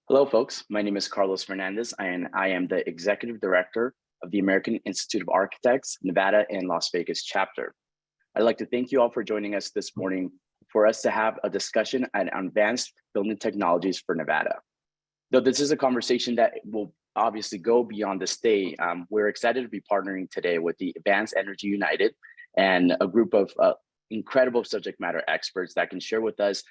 Hello, folks. My name is Carlos Fernandez, and I am the Executive Director of the American Institute of Architects, Nevada and Las Vegas chapter. I'd like to thank you all for joining us this morning for us to have a discussion on advanced building technologies for Nevada. Though this is a conversation that will obviously go beyond this day, we're excited to be partnering today with the Advanced Energy United and a group of incredible subject matter experts that can share with us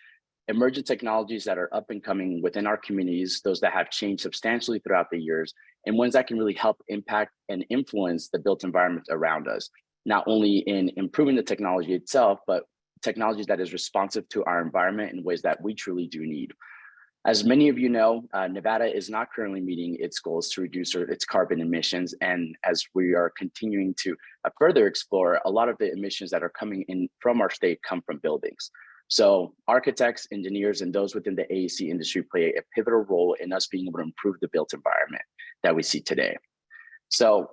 emergent technologies that are up and coming within our communities, those that have changed substantially throughout the years, and ones that can really help impact and influence the built environment around us, not only in improving the technology itself, but technology that is responsive to our environment in ways that we truly do need. As many of you know, Nevada is not currently meeting its goals to reduce its carbon emissions. And as we are continuing to further explore, a lot of the emissions that are coming in from our state come from buildings. So architects, engineers, and those within the AEC industry play a pivotal role in us being able to improve the built environment that we see today. So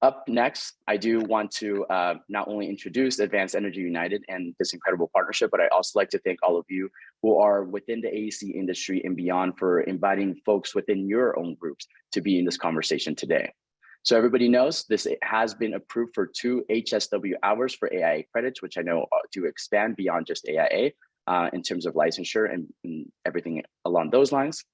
up next, I do want to not only introduce Advanced Energy United and this incredible partnership, but I also like to thank all of you who are within the AEC industry and beyond for inviting folks within your own groups to be in this conversation today. So everybody knows this has been approved for 2 HSW hours for AIA credits, which I know do expand beyond just AIA in terms of licensure and everything along those lines.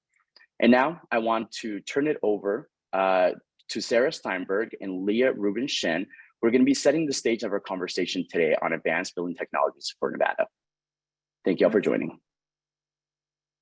And now I want to turn it over to Sarah Steinberg and Leah Rubin-Shen. We're going to be setting the stage of our conversation today on advanced building technologies for Nevada. Thank you all for joining.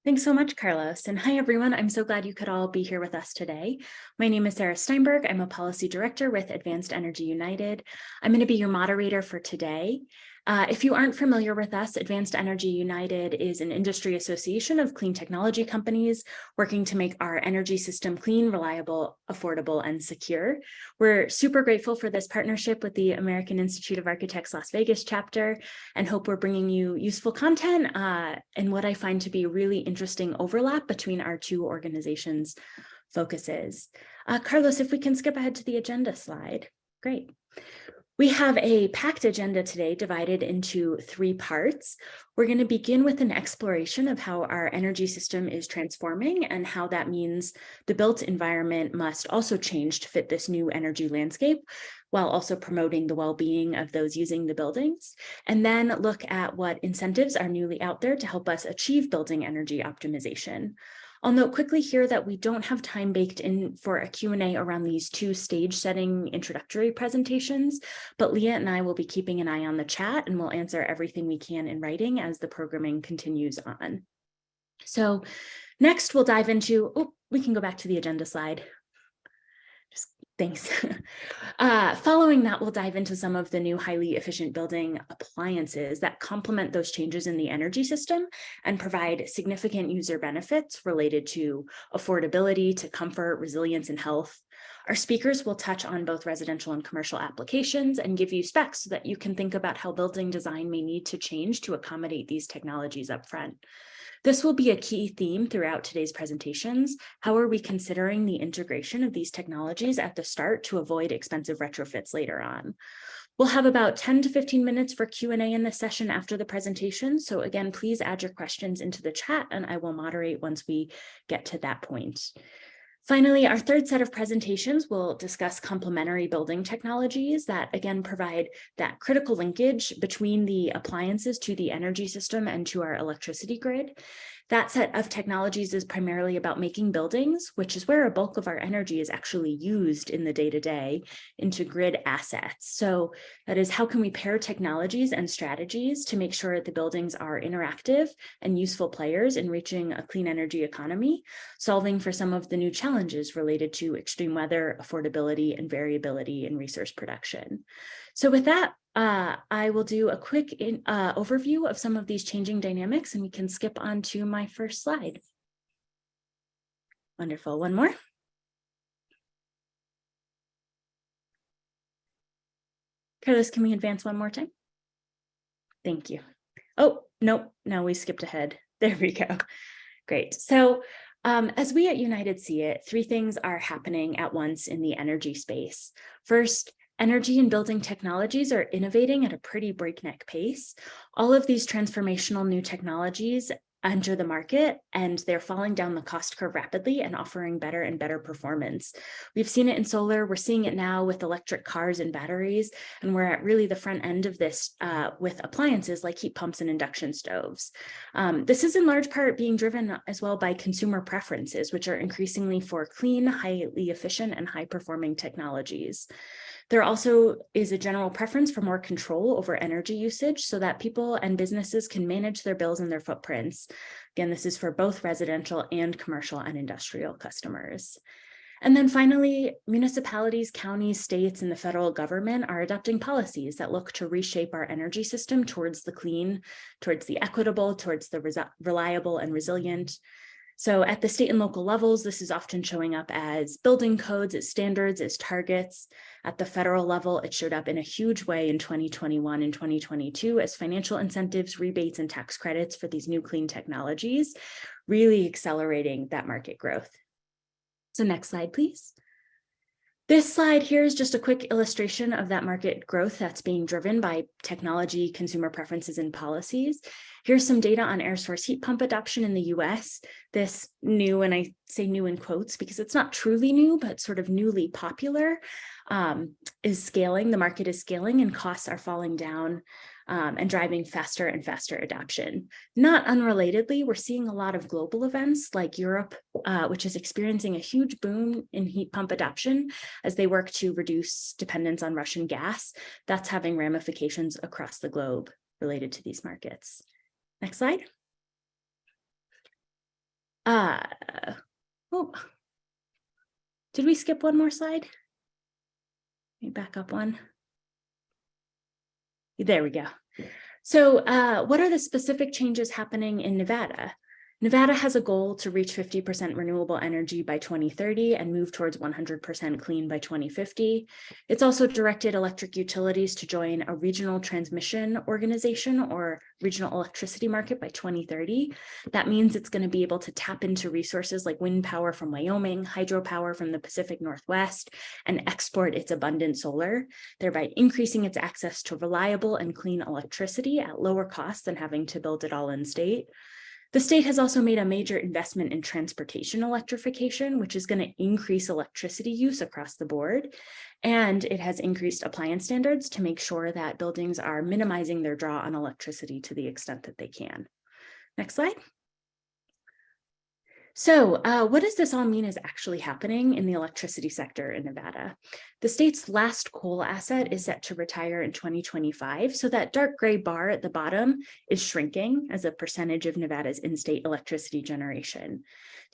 Thanks so much, Carlos. And hi, everyone. I'm so glad you could all be here with us today. My name is Sarah Steinberg. I'm a policy director with Advanced Energy United. I'm going to be your moderator for today. If you aren't familiar with us, Advanced Energy United is an industry association of clean technology companies working to make our energy system clean, reliable, affordable, and secure. We're super grateful for this partnership with the American Institute of Architects Las Vegas chapter and hope we're bringing you useful content and what I find to be really interesting overlap between our two organizations' focuses. Carlos, if we can skip ahead to the agenda slide. Great. We have a packed agenda today divided into 3 parts. We're going to begin with an exploration of how our energy system is transforming and how that means the built environment must also change to fit this new energy landscape, while also promoting the well-being of those using the buildings, and then look at what incentives are newly out there to help us achieve building energy optimization. I'll note quickly here that we don't have time baked in for a Q&A around these 2 stage-setting introductory presentations, but Leah and I will be keeping an eye on the chat and we'll answer everything we can in writing as the programming continues on. So next we'll dive into, we can go back to the agenda slide. Thanks. Following that, we'll dive into some of the new highly efficient building appliances that complement those changes in the energy system and provide significant user benefits related to affordability, to comfort, resilience, and health. Our speakers will touch on both residential and commercial applications and give you specs so that you can think about how building design may need to change to accommodate these technologies up front. This will be a key theme throughout today's presentations. How are we considering the integration of these technologies at the start to avoid expensive retrofits later on? We'll have about 10 to 15 minutes for Q&A in this session after the presentation. So again, please add your questions into the chat and I will moderate once we get to that point. Finally, our 3rd set of presentations will discuss complementary building technologies that, again, provide that critical linkage between the appliances to the energy system and to our electricity grid. That set of technologies is primarily about making buildings, which is where a bulk of our energy is actually used in the day-to-day, into grid assets. So that is, how can we pair technologies and strategies to make sure the buildings are interactive and useful players in reaching a clean energy economy, solving for some of the new challenges related to extreme weather, affordability, and variability in resource production. So with that, I will do a quick overview of some of these changing dynamics, and we can skip on to my first slide. Wonderful. One more. Carlos, can we advance one more time? Thank you. Oh, nope. No, we skipped ahead. There we go. Great. So as we at United see it, 3 things are happening at once in the energy space. First, energy and building technologies are innovating at a pretty breakneck pace. All of these transformational new technologies enter the market, and they're falling down the cost curve rapidly and offering better and better performance. We've seen it in solar, we're seeing it now with electric cars and batteries, and we're at really the front end of this with appliances like heat pumps and induction stoves. This is in large part being driven as well by consumer preferences, which are increasingly for clean, highly efficient, and high-performing technologies. There also is a general preference for more control over energy usage so that people and businesses can manage their bills and their footprints. Again, this is for both residential and commercial and industrial customers. And then finally, municipalities, counties, states, and the federal government are adopting policies that look to reshape our energy system towards the clean, towards the equitable, towards the reliable and resilient. So at the state and local levels, this is often showing up as building codes, as standards, as targets. At the federal level, it showed up in a huge way in 2021 and 2022 as financial incentives, rebates, and tax credits for these new clean technologies, really accelerating that market growth. So next slide, please. This slide here is just a quick illustration of that market growth that's being driven by technology, consumer preferences, and policies. Here's some data on air source heat pump adoption in the US. This new, and I say new in quotes because it's not truly new, but sort of newly popular, is scaling. The market is scaling and costs are falling down and driving faster and faster adoption. Not unrelatedly, we're seeing a lot of global events like Europe, which is experiencing a huge boom in heat pump adoption as they work to reduce dependence on Russian gas. That's having ramifications across the globe related to these markets. Next slide. Did we skip one more slide? Let me back up one. There we go. So what are the specific changes happening in Nevada? Nevada has a goal to reach 50% renewable energy by 2030 and move towards 100% clean by 2050. It's also directed electric utilities to join a regional transmission organization or regional electricity market by 2030. That means it's going to be able to tap into resources like wind power from Wyoming, hydropower from the Pacific Northwest, and export its abundant solar, thereby increasing its access to reliable and clean electricity at lower cost than having to build it all in state. The state has also made a major investment in transportation electrification, which is going to increase electricity use across the board. And it has increased appliance standards to make sure that buildings are minimizing their draw on electricity to the extent that they can. Next slide. So what does this all mean is actually happening in the electricity sector in Nevada? The state's last coal asset is set to retire in 2025. So that dark gray bar at the bottom is shrinking as a percentage of Nevada's in-state electricity generation.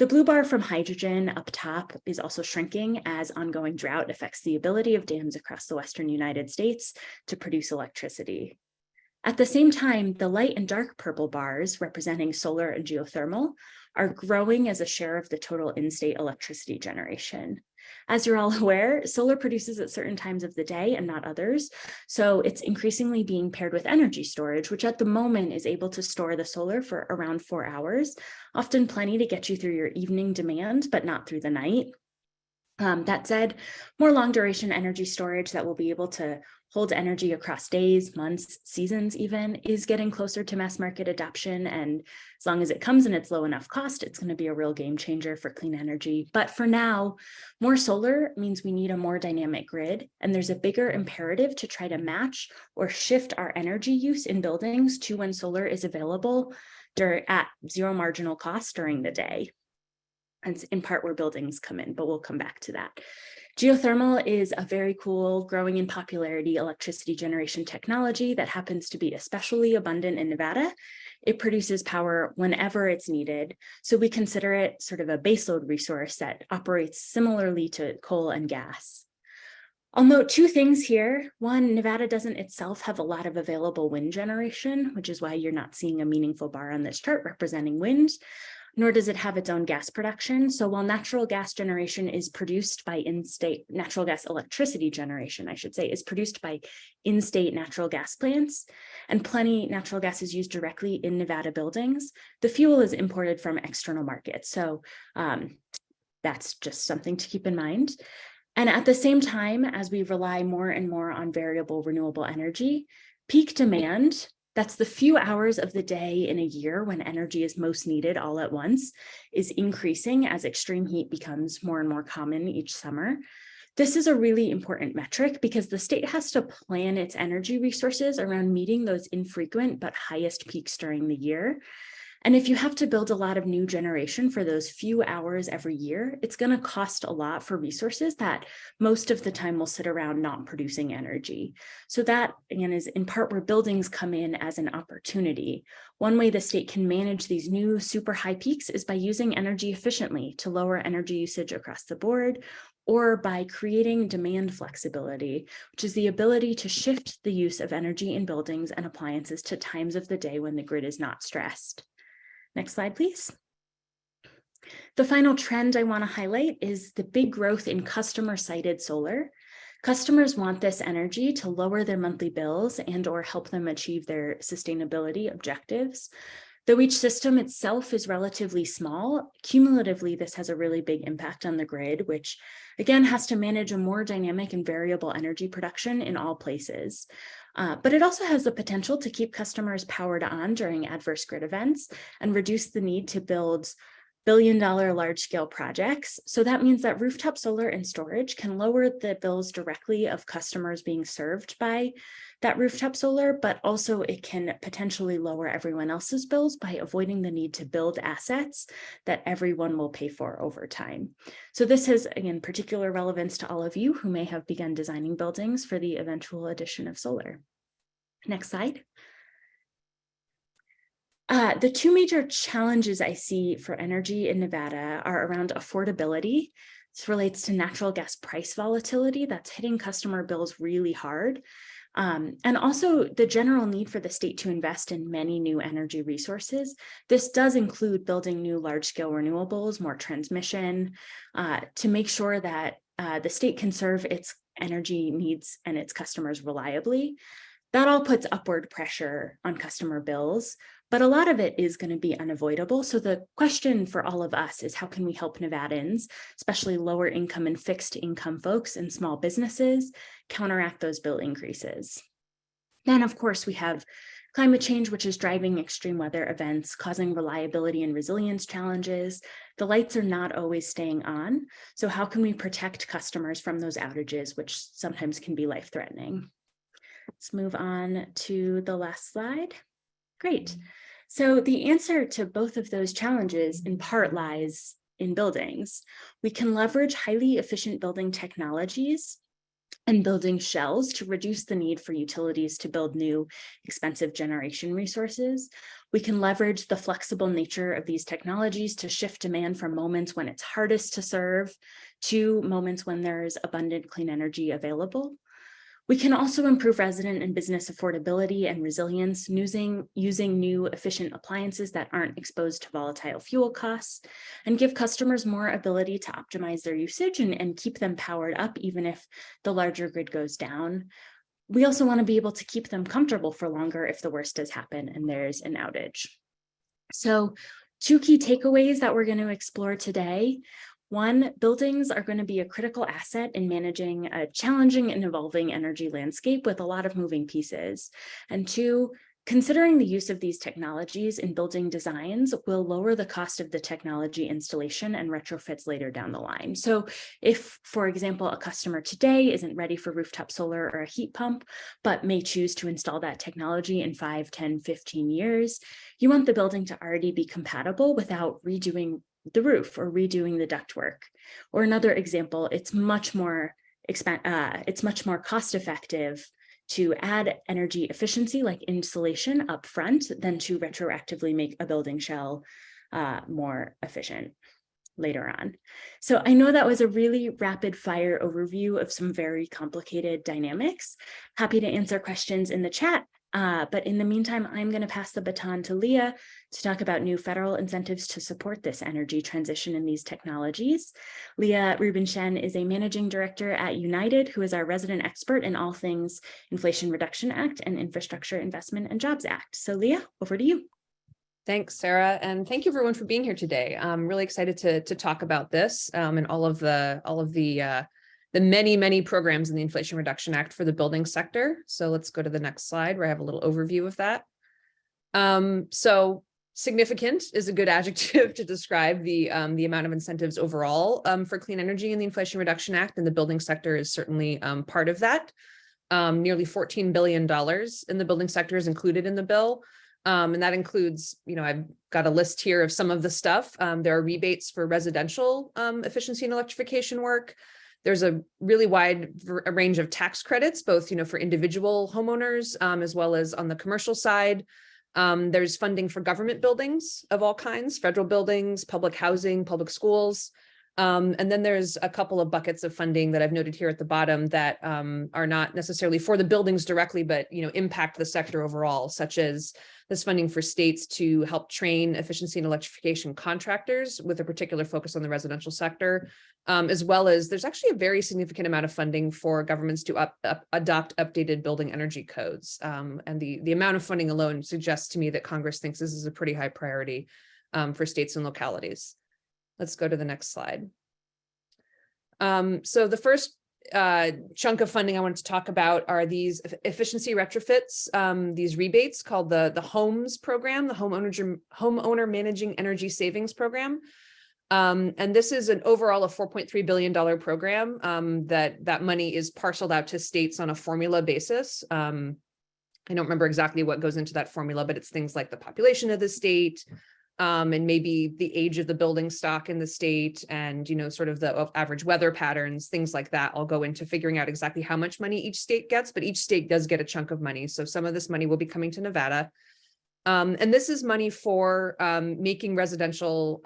The blue bar from hydrogen up top is also shrinking as ongoing drought affects the ability of dams across the Western United States to produce electricity. At the same time, the light and dark purple bars representing solar and geothermal are growing as a share of the total in-state electricity generation. As you're all aware, solar produces at certain times of the day and not others. So it's increasingly being paired with energy storage, which at the moment is able to store the solar for around 4 hours, often plenty to get you through your evening demand, but not through the night. That said, more long duration energy storage that will be able to hold energy across days, months, seasons even, is getting closer to mass market adoption. And as long as it comes and it's low enough cost, it's going to be a real game changer for clean energy. But for now, more solar means we need a more dynamic grid. And there's a bigger imperative to try to match or shift our energy use in buildings to when solar is available at zero marginal cost during the day. And in part where buildings come in, but we'll come back to that. Geothermal is a very cool, growing in popularity electricity generation technology that happens to be especially abundant in Nevada. It produces power whenever it's needed. So we consider it sort of a baseload resource that operates similarly to coal and gas. I'll note 2 things here. One, Nevada doesn't itself have a lot of available wind generation, which is why you're not seeing a meaningful bar on this chart representing wind. Nor does it have its own gas production. So while natural gas generation is produced by in-state, natural gas electricity generation, I should say, is produced by in-state natural gas plants, and plenty natural gas is used directly in Nevada buildings, the fuel is imported from external markets. So that's just something to keep in mind. And at the same time, as we rely more and more on variable renewable energy, peak demand That's the few hours of the day in a year when energy is most needed all at once, is increasing as extreme heat becomes more and more common each summer. This is a really important metric because the state has to plan its energy resources around meeting those infrequent but highest peaks during the year. And if you have to build a lot of new generation for those few hours every year, it's going to cost a lot for resources that most of the time will sit around not producing energy. So that, again, is in part where buildings come in as an opportunity. One way the state can manage these new super high peaks is by using energy efficiently to lower energy usage across the board, or by creating demand flexibility, which is the ability to shift the use of energy in buildings and appliances to times of the day when the grid is not stressed. Next slide, please. The final trend I want to highlight is the big growth in customer-sited solar. Customers want this energy to lower their monthly bills and or help them achieve their sustainability objectives. Though each system itself is relatively small, cumulatively, this has a really big impact on the grid, which again has to manage a more dynamic and variable energy production in all places. But it also has the potential to keep customers powered on during adverse grid events and reduce the need to build billion-dollar large-scale projects. So that means that rooftop solar and storage can lower the bills directly of customers being served by that rooftop solar, but also it can potentially lower everyone else's bills by avoiding the need to build assets that everyone will pay for over time. So this has, again, particular relevance to all of you who may have begun designing buildings for the eventual addition of solar. Next slide. The two major challenges I see for energy in Nevada are around affordability. This relates to natural gas price volatility that's hitting customer bills really hard. And also the general need for the state to invest in many new energy resources. This does include building new large-scale renewables, more transmission, to make sure that the state can serve its energy needs and its customers reliably. That all puts upward pressure on customer bills, but a lot of it is going to be unavoidable. So the question for all of us is, how can we help Nevadans, especially lower income and fixed income folks and small businesses, counteract those bill increases? Then, of course, we have climate change, which is driving extreme weather events, causing reliability and resilience challenges. The lights are not always staying on. So how can we protect customers from those outages, which sometimes can be life-threatening? Let's move on to the last slide. Great. So the answer to both of those challenges in part lies in buildings. We can leverage highly efficient building technologies and building shells to reduce the need for utilities to build new expensive generation resources. We can leverage the flexible nature of these technologies to shift demand from moments when it's hardest to serve to moments when there's abundant clean energy available. We can also improve resident and business affordability and resilience using new efficient appliances that aren't exposed to volatile fuel costs, and give customers more ability to optimize their usage and keep them powered up even if the larger grid goes down. We also want to be able to keep them comfortable for longer if the worst does happen and there's an outage. So two key takeaways that we're going to explore today. One, buildings are going to be a critical asset in managing a challenging and evolving energy landscape with a lot of moving pieces. And two, considering the use of these technologies in building designs will lower the cost of the technology installation and retrofits later down the line. So if, for example, a customer today isn't ready for rooftop solar or a heat pump, but may choose to install that technology in 5, 10, 15 years, you want the building to already be compatible without redoing the roof or redoing the ductwork. Or another example, it's much more cost effective to add energy efficiency like insulation up front than to retroactively make a building shell more efficient later on. So I know that was a really rapid fire overview of some very complicated dynamics. Happy to answer questions in the chat. But in the meantime, I'm going to pass the baton to Leah to talk about new federal incentives to support this energy transition in these technologies. Leah Rubenschen is a managing director at United, who is our resident expert in all things Inflation Reduction Act and Infrastructure Investment and Jobs Act. So Leah, over to you. Thanks, Sarah, and thank you everyone for being here today. I'm really excited to talk about this and all of the many programs in the Inflation Reduction Act for the building sector. So let's go to the next slide where I have a little overview of that. So significant is a good adjective to describe the amount of incentives overall for clean energy in the Inflation Reduction Act, and the building sector is certainly part of that. Nearly $14 billion in the building sector is included in the bill. And that includes, I've got a list here of some of the stuff. There are rebates for residential efficiency and electrification work. There's a really wide range of tax credits, both, for individual homeowners as well as on the commercial side. There's funding for government buildings of all kinds, federal buildings, public housing, public schools. And then there's a couple of buckets of funding that I've noted here at the bottom that are not necessarily for the buildings directly, but impact the sector overall, such as this funding for states to help train efficiency and electrification contractors with a particular focus on the residential sector, as well as there's actually a very significant amount of funding for governments to adopt updated building energy codes. And the amount of funding alone suggests to me that Congress thinks this is a pretty high priority for states and localities. Let's go to the next slide. So the first chunk of funding I wanted to talk about are these efficiency retrofits, these rebates called the HOMES program, the Homeowner Managing Energy Savings Program. And this is an overall a $4.3 billion program that money is parceled out to states on a formula basis. I don't remember exactly what goes into that formula, but it's things like the population of the state, and maybe the age of the building stock in the state, and sort of the average weather patterns, things like that all go into figuring out exactly how much money each state gets, but each state does get a chunk of money. So some of this money will be coming to Nevada. And this is money for making residential,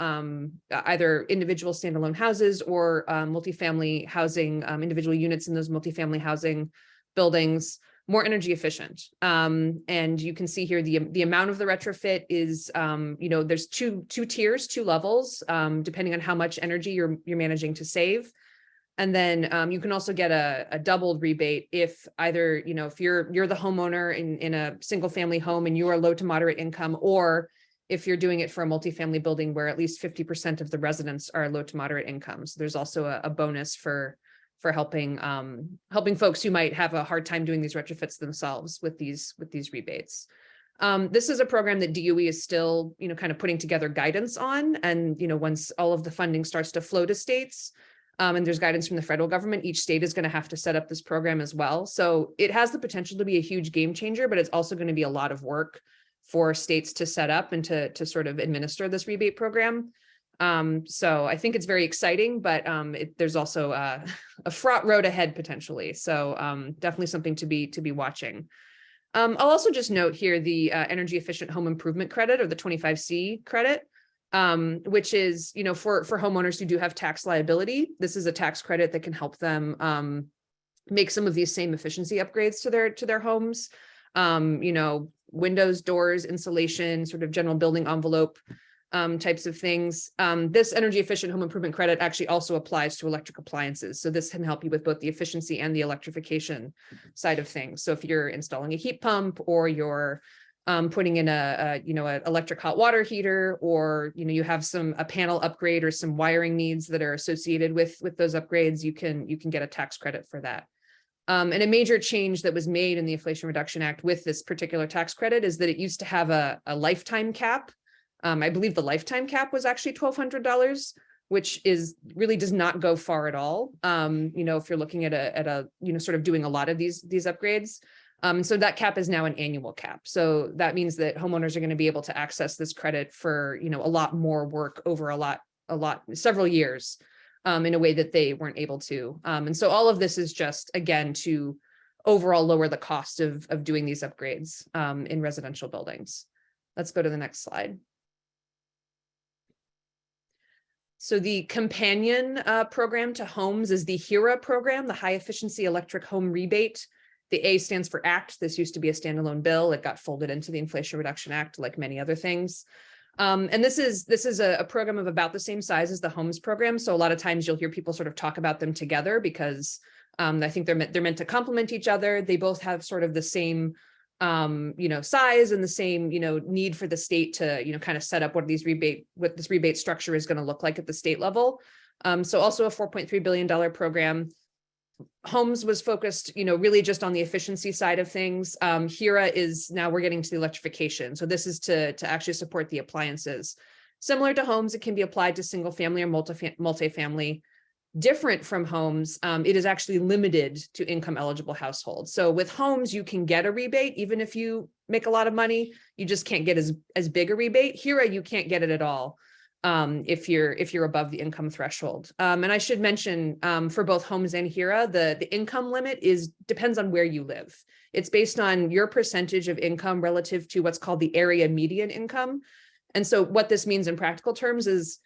either individual standalone houses or multifamily housing, individual units in those multifamily housing buildings more energy efficient. And you can see here the amount of the retrofit is, there's two tiers, two levels, depending on how much energy you're managing to save. And then you can also get a doubled rebate if either, if you're the homeowner in a single family home and you are low to moderate income, or if you're doing it for a multifamily building where at least 50% of the residents are low to moderate income. So there's also a bonus for helping folks who might have a hard time doing these retrofits themselves with these rebates. This is a program that DOE is still, kind of putting together guidance on. And, once all of the funding starts to flow to states, and there's guidance from the federal government, each state is going to have to set up this program as well. So it has the potential to be a huge game changer, but it's also going to be a lot of work for states to set up and to sort of administer this rebate program. So I think it's very exciting, but there's also a fraught road ahead potentially. So definitely something to be watching. I'll also just note here the energy efficient home improvement credit, or the 25C credit, which is, for homeowners who do have tax liability. This is a tax credit that can help them make some of these same efficiency upgrades to their homes. Windows, doors, insulation, sort of general building envelope types of things. This energy efficient home improvement credit actually also applies to electric appliances. So this can help you with both the efficiency and the electrification side of things. So if you're installing a heat pump, or you're putting in a electric hot water heater, or you have a panel upgrade or some wiring needs that are associated with those upgrades, you can get a tax credit for that. And a major change that was made in the Inflation Reduction Act with this particular tax credit is that it used to have a lifetime cap. I believe the lifetime cap was actually $1,200, which really does not go far at all. If you're looking at a sort of doing a lot of these upgrades. So that cap is now an annual cap. So that means that homeowners are going to be able to access this credit for, a lot more work over several years, in a way that they weren't able to. And so all of this is just, again, to overall lower the cost of doing these upgrades in residential buildings. Let's go to the next slide. So the companion program to homes is the HERA program, the High Efficiency Electric Home Rebate. The A stands for ACT. This used to be a standalone bill. It got folded into the Inflation Reduction Act, like many other things. And this is a program of about the same size as the HOMES program. So a lot of times you'll hear people sort of talk about them together because I think they're meant to complement each other. They both have sort of the same size and the same, need for the state to, kind of set up what this rebate structure is going to look like at the state level. So also a $4.3 billion program. Homes was focused, really just on the efficiency side of things. HERA is now we're getting to the electrification. So this is to actually support the appliances. Similar to homes, it can be applied to single family or multifamily. Different from homes, it is actually limited to income eligible households. So with homes, you can get a rebate, even if you make a lot of money, you just can't get as big a rebate. HERA, you can't get it at all if you're above the income threshold. And I should mention for both homes and HERA, the income limit depends on where you live. It's based on your percentage of income relative to what's called the area median income. And so what this means in practical terms is,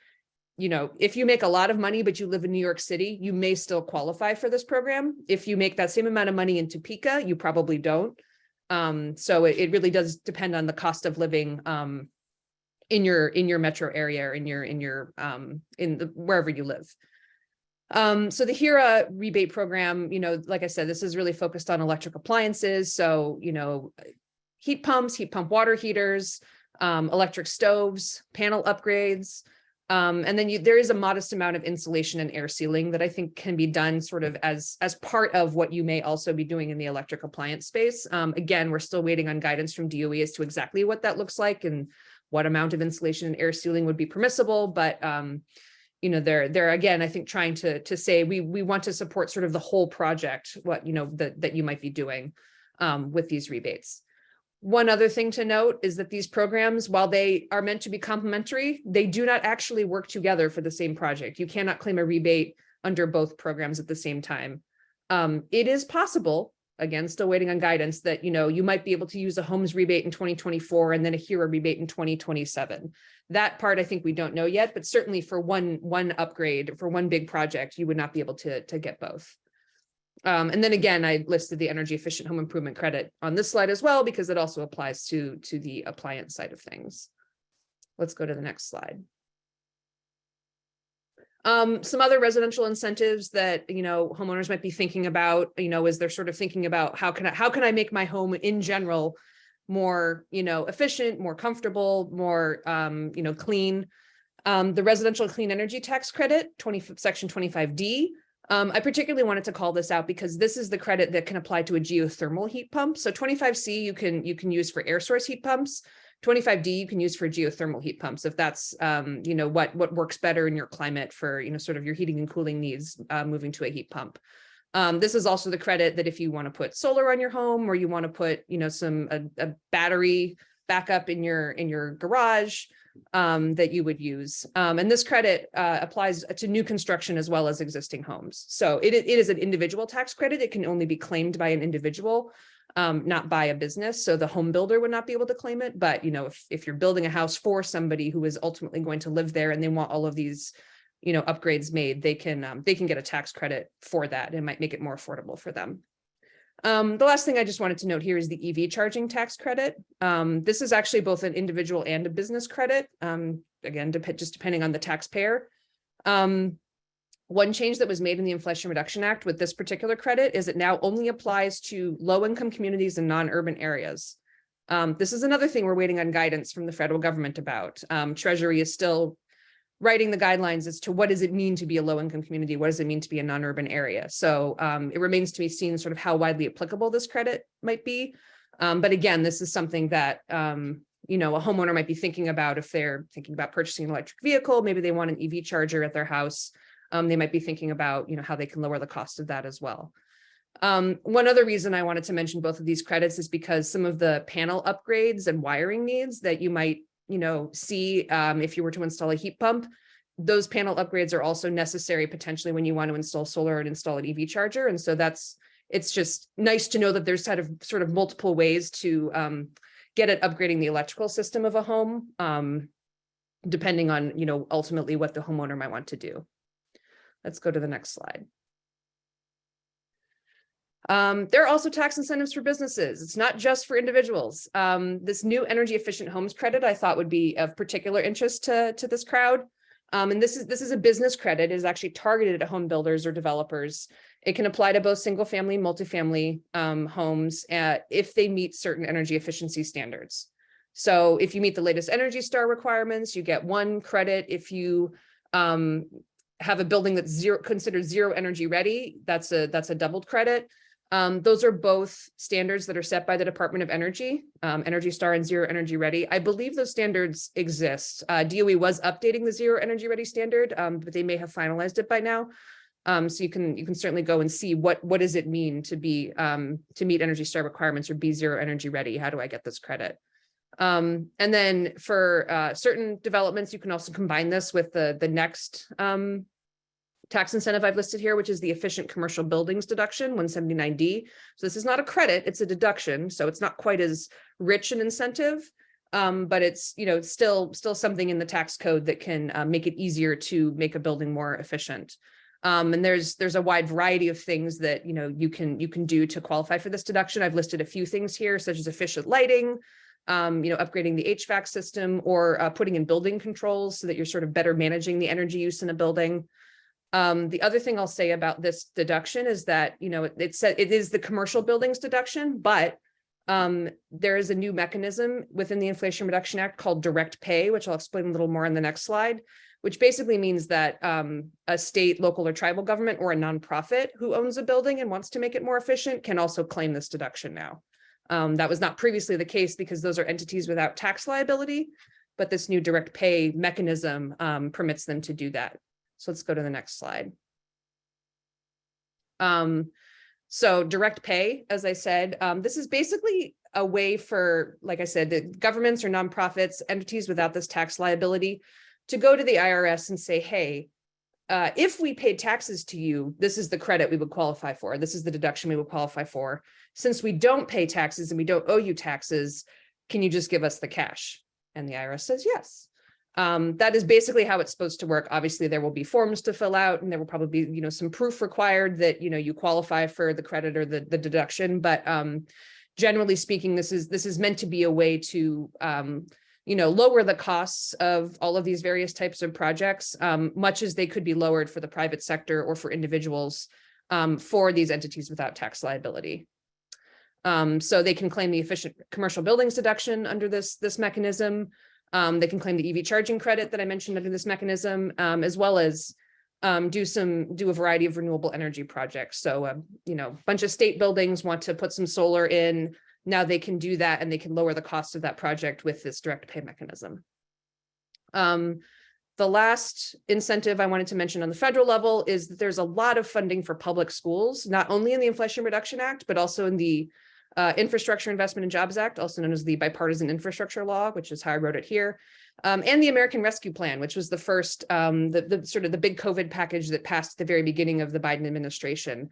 if you make a lot of money, but you live in New York City, you may still qualify for this program. If you make that same amount of money in Topeka, you probably don't. So it really does depend on the cost of living in your metro area or wherever you live. So the HERA rebate program, like I said, this is really focused on electric appliances. So, heat pumps, heat pump water heaters, electric stoves, panel upgrades. And then there is a modest amount of insulation and air sealing that I think can be done sort of as part of what you may also be doing in the electric appliance space. Again, we're still waiting on guidance from DOE as to exactly what that looks like and what amount of insulation and air sealing would be permissible. But they're again, I think trying to say we want to support sort of the whole project, that you might be doing with these rebates. One other thing to note is that these programs, while they are meant to be complementary, they do not actually work together for the same project. You cannot claim a rebate under both programs at the same time. It is possible, again, still waiting on guidance, that you might be able to use a homes rebate in 2024 and then a HERA rebate in 2027. That part I think we don't know yet, but certainly for one upgrade, for one big project, you would not be able to get both. And then again, I listed the energy efficient home improvement credit on this slide as well, because it also applies to the appliance side of things. Let's go to the next slide. Some other residential incentives that, homeowners might be thinking about, as they're sort of thinking about how can I make my home in general more, efficient, more comfortable, more, clean. The residential clean energy tax credit, section 25D. I particularly wanted to call this out because this is the credit that can apply to a geothermal heat pump. So 25C you can use for air source heat pumps. 25D you can use for geothermal heat pumps if that's what works better in your climate for sort of your heating and cooling needs moving to a heat pump. This is also the credit that if you want to put solar on your home or you want to put a battery backup in your garage, that you would use. And this credit applies to new construction as well as existing homes. So it is an individual tax credit. It can only be claimed by an individual, not by a business. So the home builder would not be able to claim it. But if you're building a house for somebody who is ultimately going to live there and they want all of these upgrades made, they can get a tax credit for that. It might make it more affordable for them. The last thing I just wanted to note here is the EV charging tax credit. This is actually both an individual and a business credit. Again, just depending on the taxpayer. One change that was made in the Inflation Reduction Act with this particular credit is it now only applies to low-income communities and non-urban areas. This is another thing we're waiting on guidance from the federal government about. Treasury is still writing the guidelines as to what does it mean to be a low-income community? What does it mean to be a non-urban area? So it remains to be seen sort of how widely applicable this credit might be. But again, this is something that, a homeowner might be thinking about if they're thinking about purchasing an electric vehicle. Maybe they want an EV charger at their house. They might be thinking about, how they can lower the cost of that as well. One other reason I wanted to mention both of these credits is because some of the panel upgrades and wiring needs that you might see if you were to install a heat pump, those panel upgrades are also necessary potentially when you want to install solar and install an EV charger. And so it's just nice to know that there's sort of multiple ways to get at upgrading the electrical system of a home, depending on, ultimately what the homeowner might want to do. Let's go to the next slide. There are also tax incentives for businesses. It's not just for individuals. This new energy efficient homes credit I thought would be of particular interest to this crowd. And this is a business credit. It is actually targeted at home builders or developers. It can apply to both single family, multifamily homes if they meet certain energy efficiency standards. So if you meet the latest Energy Star requirements, you get one credit. If you have a building that's considered zero energy ready, that's a doubled credit. Those are both standards that are set by the Department of Energy, Energy Star and Zero Energy Ready. I believe those standards exist. DOE was updating the Zero Energy Ready standard, but they may have finalized it by now. So you can certainly go and see what does it mean to be to meet Energy Star requirements or be zero energy ready. How do I get this credit? And then for certain developments, you can also combine this with the next tax incentive I've listed here, which is the efficient commercial buildings deduction, 179D. So this is not a credit, it's a deduction. So it's not quite as rich an incentive, but it's, it's still something in the tax code that can make it easier to make a building more efficient. And there's a wide variety of things that, you can do to qualify for this deduction. I've listed a few things here, such as efficient lighting, upgrading the HVAC system, or putting in building controls so that you're sort of better managing the energy use in a building. The other thing I'll say about this deduction is that, it is the commercial buildings deduction, but there is a new mechanism within the Inflation Reduction Act called direct pay, which I'll explain a little more on the next slide, which basically means that a state, local, or tribal government or a nonprofit who owns a building and wants to make it more efficient can also claim this deduction now. That was not previously the case because those are entities without tax liability, but this new direct pay mechanism permits them to do that. So let's go to the next slide. So direct pay, as I said, this is basically a way for, like I said, the governments or nonprofits, entities without this tax liability, to go to the IRS and say, hey, if we paid taxes to you, this is the credit we would qualify for. This is the deduction we would qualify for. Since we don't pay taxes and we don't owe you taxes, can you just give us the cash? And the IRS says yes. That is basically how it's supposed to work. Obviously, there will be forms to fill out, and there will probably be, some proof required that, you qualify for the credit or the deduction. But generally speaking, this is meant to be a way to, lower the costs of all of these various types of projects, much as they could be lowered for the private sector or for individuals for these entities without tax liability. So they can claim the efficient commercial buildings deduction under this mechanism. They can claim the EV charging credit that I mentioned under this mechanism, as well as do a variety of renewable energy projects. So, a bunch of state buildings want to put some solar in. Now they can do that, and they can lower the cost of that project with this direct pay mechanism. The last incentive I wanted to mention on the federal level is that there's a lot of funding for public schools, not only in the Inflation Reduction Act, but also in the Infrastructure Investment and Jobs Act, also known as the Bipartisan Infrastructure Law, which is how I wrote it here, and the American Rescue Plan, which was the first, the sort of the big COVID package that passed at the very beginning of the Biden administration.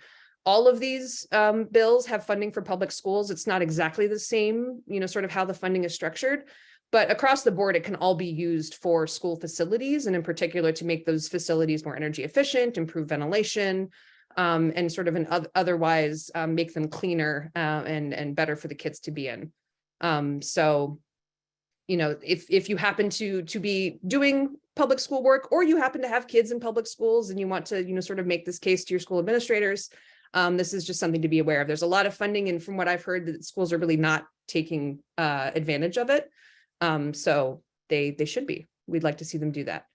All of these bills have funding for public schools. It's not exactly the same, sort of how the funding is structured, but across the board, it can all be used for school facilities, and in particular to make those facilities more energy efficient, improve ventilation, and sort of otherwise make them cleaner and better for the kids to be in. So, if you happen to be doing public school work, or you happen to have kids in public schools and you want to, sort of make this case to your school administrators, this is just something to be aware of. There's a lot of funding, and from what I've heard, that schools are really not taking advantage of it. So they should be. We'd like to see them do that.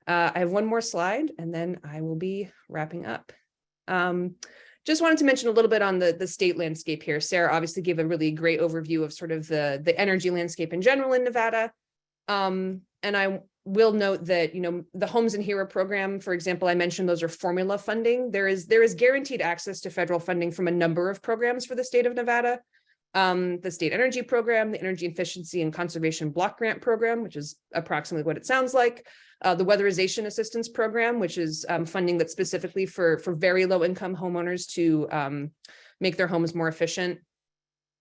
I have one more slide, and then I will be wrapping up. Just wanted to mention a little bit on the state landscape here. Sarah obviously gave a really great overview of sort of the energy landscape in general in Nevada. And I will note that, the Homes and Hero program, for example, I mentioned those are formula funding. There is guaranteed access to federal funding from a number of programs for the state of Nevada. The State Energy Program, the Energy Efficiency and Conservation Block Grant Program, which is approximately what it sounds like, the Weatherization Assistance Program, which is funding that's specifically for very low income homeowners to make their homes more efficient.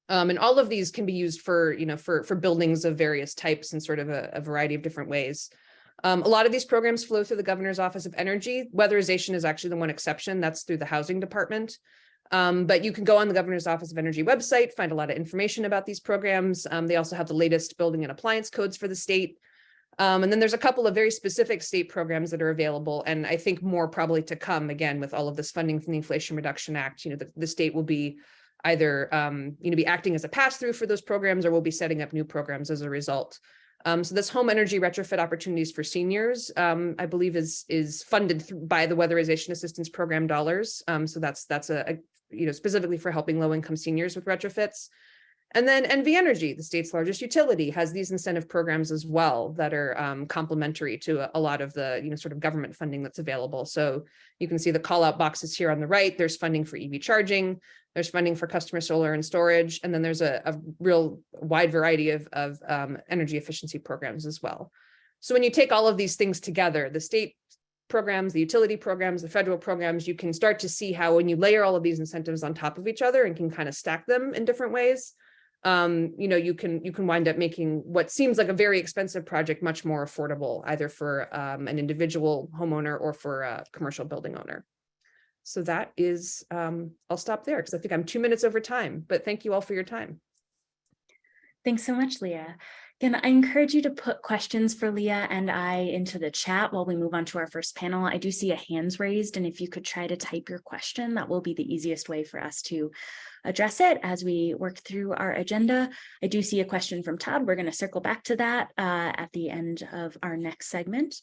And all of these can be used for, for buildings of various types in sort of a variety of different ways. A lot of these programs flow through the Governor's Office of Energy. Weatherization is actually the one exception. That's through the Housing Department. But you can go on the Governor's Office of Energy website, find a lot of information about these programs. They also have the latest building and appliance codes for the state. And then there's a couple of very specific state programs that are available. And I think more probably to come, again, with all of this funding from the Inflation Reduction Act, the state will be either, be acting as a pass-through for those programs, or will be setting up new programs as a result. So this home energy retrofit opportunities for seniors, I believe is funded by the Weatherization Assistance Program dollars. So that's a specifically for helping low-income seniors with retrofits. And then NV Energy, the state's largest utility, has these incentive programs as well that are complementary to a lot of the sort of government funding that's available. So you can see the call out boxes here on the right. There's funding for EV charging, there's funding for customer solar and storage, and then there's a real wide variety of energy efficiency programs as well. So when you take all of these things together, the state programs, the utility programs, the federal programs, you can start to see how when you layer all of these incentives on top of each other and can kind of stack them in different ways, you can wind up making what seems like a very expensive project much more affordable, either for an individual homeowner or for a commercial building owner. So that is, I'll stop there because I think I'm 2 minutes over time, but thank you all for your time. Thanks so much, Leah. Again, I encourage you to put questions for Leah and I into the chat while we move on to our first panel. I do see a hands raised, and if you could try to type your question, that will be the easiest way for us to address it as we work through our agenda. I do see a question from Todd. We're going to circle back to that at the end of our next segment.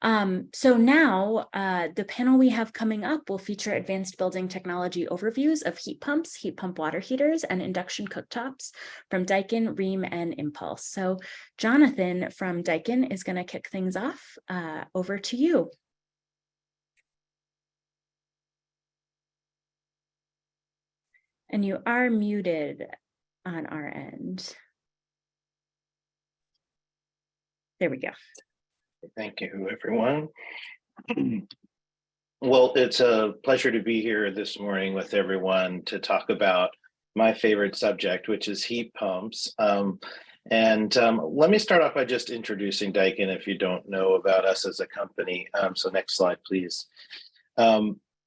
So now the panel we have coming up will feature advanced building technology overviews of heat pumps, heat pump water heaters, and induction cooktops from Daikin, Rheem, and Impulse. So Jonathan from Daikin is going to kick things off. Over to you. And you are muted on our end. There we go. Thank you, everyone. Well, it's a pleasure to be here this morning with everyone to talk about my favorite subject, which is heat pumps. Let me start off by just introducing Daikin if you don't know about us as a company. So next slide, please.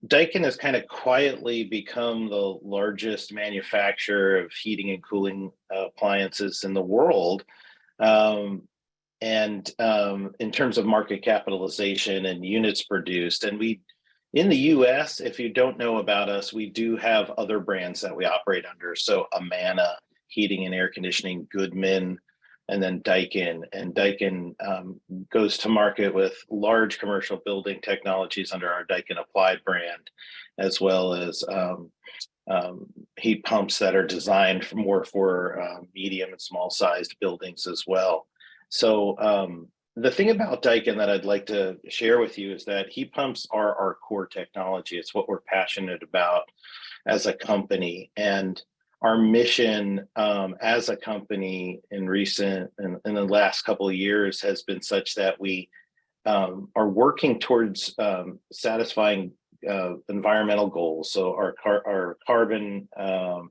Daikin has kind of quietly become the largest manufacturer of heating and cooling appliances in the world. In terms of market capitalization and units produced. And in the US, if you don't know about us, we do have other brands that we operate under. So Amana Heating and Air Conditioning, Goodman, and then Daikin. And Daikin goes to market with large commercial building technologies under our Daikin Applied brand, as well as heat pumps that are designed more for medium and small sized buildings as well. So the thing about Daikin that I'd like to share with you is that heat pumps are our core technology. It's what we're passionate about as a company. And our mission as a company in the last couple of years has been such that we are working towards satisfying environmental goals. So our carbon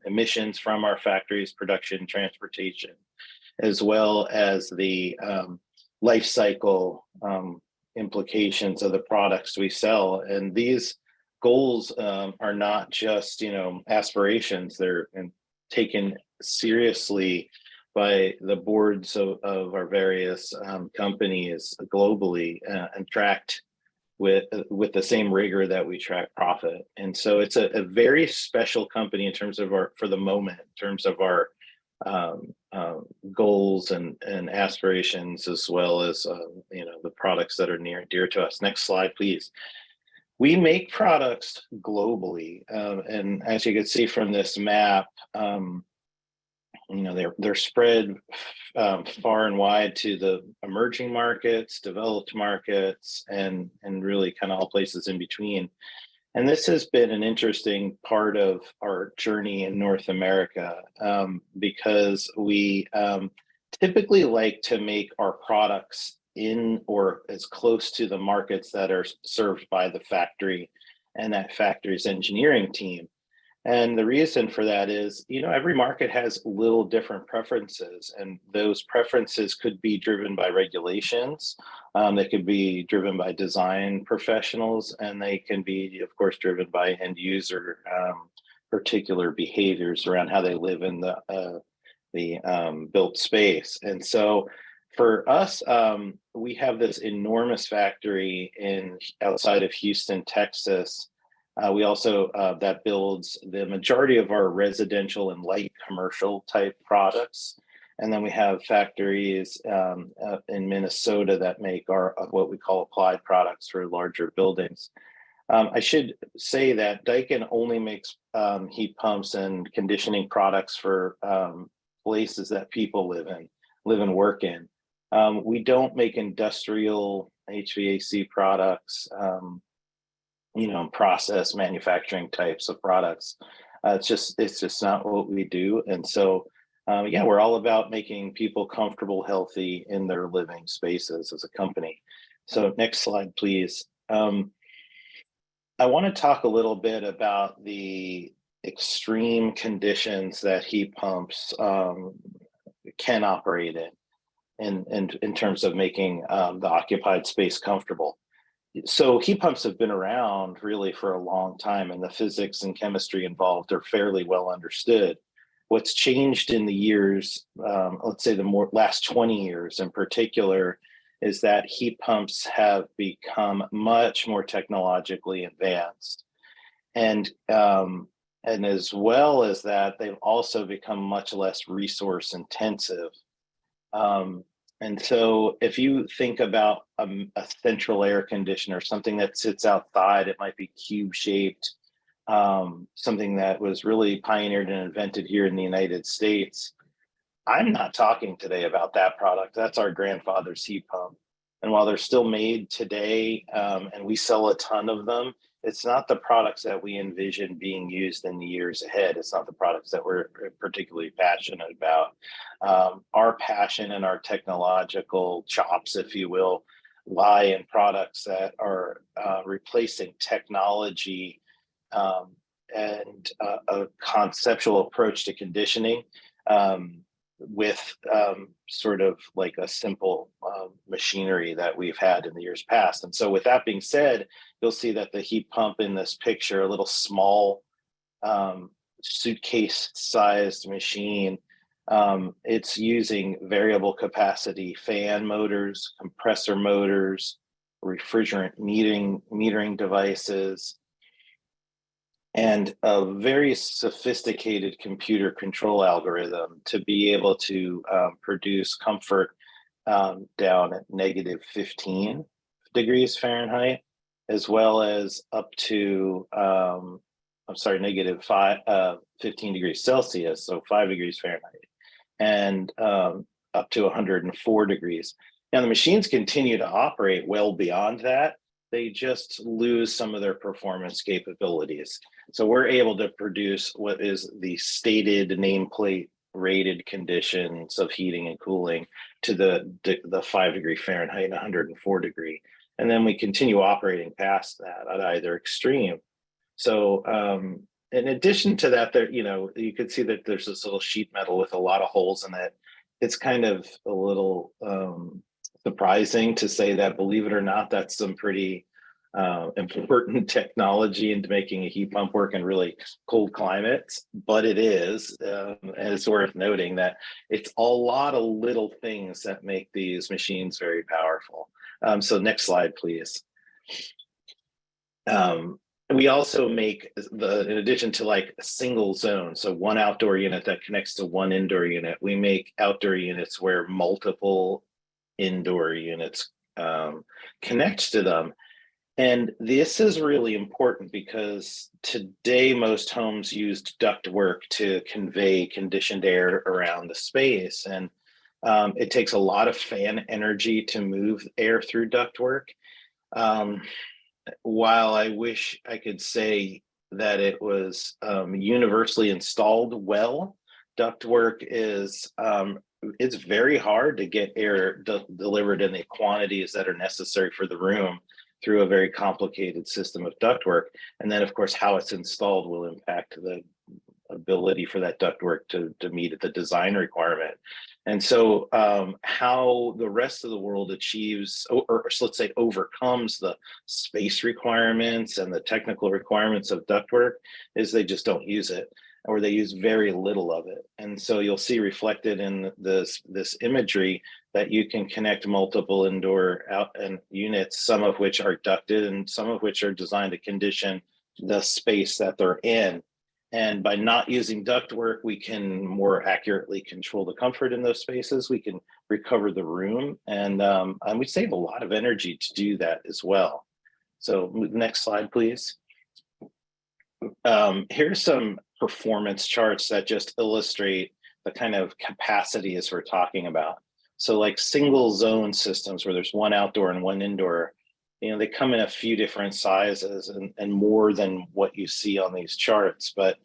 emissions from our factories, production, transportation, as well as the life cycle implications of the products we sell. And these goals are not just, aspirations. They're taken seriously by the boards of our various companies globally and tracked with the same rigor that we track profit. And so it's a very special company in terms of for the moment, in terms of our goals and aspirations, as well as the products that are near and dear to us. Next slide, please. We make products globally, and as you can see from this map, they're spread far and wide to the emerging markets, developed markets, and really kind of all places in between. And this has been an interesting part of our journey in North America because we typically like to make our products in or as close to the markets that are served by the factory and that factory's engineering team. And the reason for that is, every market has little different preferences, and those preferences could be driven by regulations. They could be driven by design professionals, and they can be, of course, driven by end user particular behaviors around how they live in the built space. And so for us, we have this enormous factory outside of Houston, Texas. We also, that builds the majority of our residential and light commercial type products. And then we have factories in Minnesota that make our what we call applied products for larger buildings. I should say that Daikin only makes heat pumps and conditioning products for places that people live and work in. We don't make industrial HVAC products, process manufacturing types of products. It's just not what we do. And so, we're all about making people comfortable, healthy in their living spaces as a company. So next slide, please. I want to talk a little bit about the extreme conditions that heat pumps can operate in terms of making the occupied space comfortable. So heat pumps have been around really for a long time, and the physics and chemistry involved are fairly well understood. What's changed in the years, let's say the last 20 years in particular, is that heat pumps have become much more technologically advanced. And as well as that, they've also become much less resource intensive. And so if you think about a central air conditioner, something that sits outside, it might be cube shaped, something that was really pioneered and invented here in the United States. I'm not talking today about that product. That's our grandfather's heat pump. And while they're still made today, and we sell a ton of them, it's not the products that we envision being used in the years ahead. It's not the products that we're particularly passionate about. Our passion and our technological chops, if you will, lie in products that are replacing technology and a conceptual approach to conditioning with sort of like a simple machinery that we've had in the years past. And so with that being said, you'll see that the heat pump in this picture, a little small suitcase sized machine, it's using variable capacity fan motors, compressor motors, refrigerant metering devices, and a very sophisticated computer control algorithm to be able to produce comfort down at -15 degrees Fahrenheit, as well as up to, -15 degrees Celsius, so 5 degrees Fahrenheit, and up to 104 degrees. Now the machines continue to operate well beyond that. They just lose some of their performance capabilities. So we're able to produce what is the stated nameplate rated conditions of heating and cooling to the 5 degree Fahrenheit and 104 degree. And then we continue operating past that at either extreme. So in addition to that, there, you could see that there's this little sheet metal with a lot of holes in it. It's kind of a little surprising to say that, believe it or not, that's some pretty important technology into making a heat pump work in really cold climates, but it is, and it's worth noting that it's a lot of little things that make these machines very powerful. So next slide, please. We also make in addition to like a single zone, so one outdoor unit that connects to one indoor unit, we make outdoor units where multiple indoor units connect to them. And this is really important because today most homes used ductwork to convey conditioned air around the space. And it takes a lot of fan energy to move air through ductwork. While I wish I could say that it was universally installed well, ductwork is it's very hard to get air delivered in the quantities that are necessary for the room through a very complicated system of ductwork. And then of course, how it's installed will impact the ability for that ductwork to meet the design requirement. And so how the rest of the world achieves, or let's say overcomes the space requirements and the technical requirements of ductwork, is they just don't use it, or they use very little of it. And so you'll see reflected in this imagery that you can connect multiple indoor units, some of which are ducted and some of which are designed to condition the space that they're in. And by not using ductwork, we can more accurately control the comfort in those spaces. We can recover the room, and we save a lot of energy to do that as well. So next slide, please. Here's some performance charts that just illustrate the kind of capacities we're talking about. So like single zone systems where there's one outdoor and one indoor, they come in a few different sizes and more than what you see on these charts. But,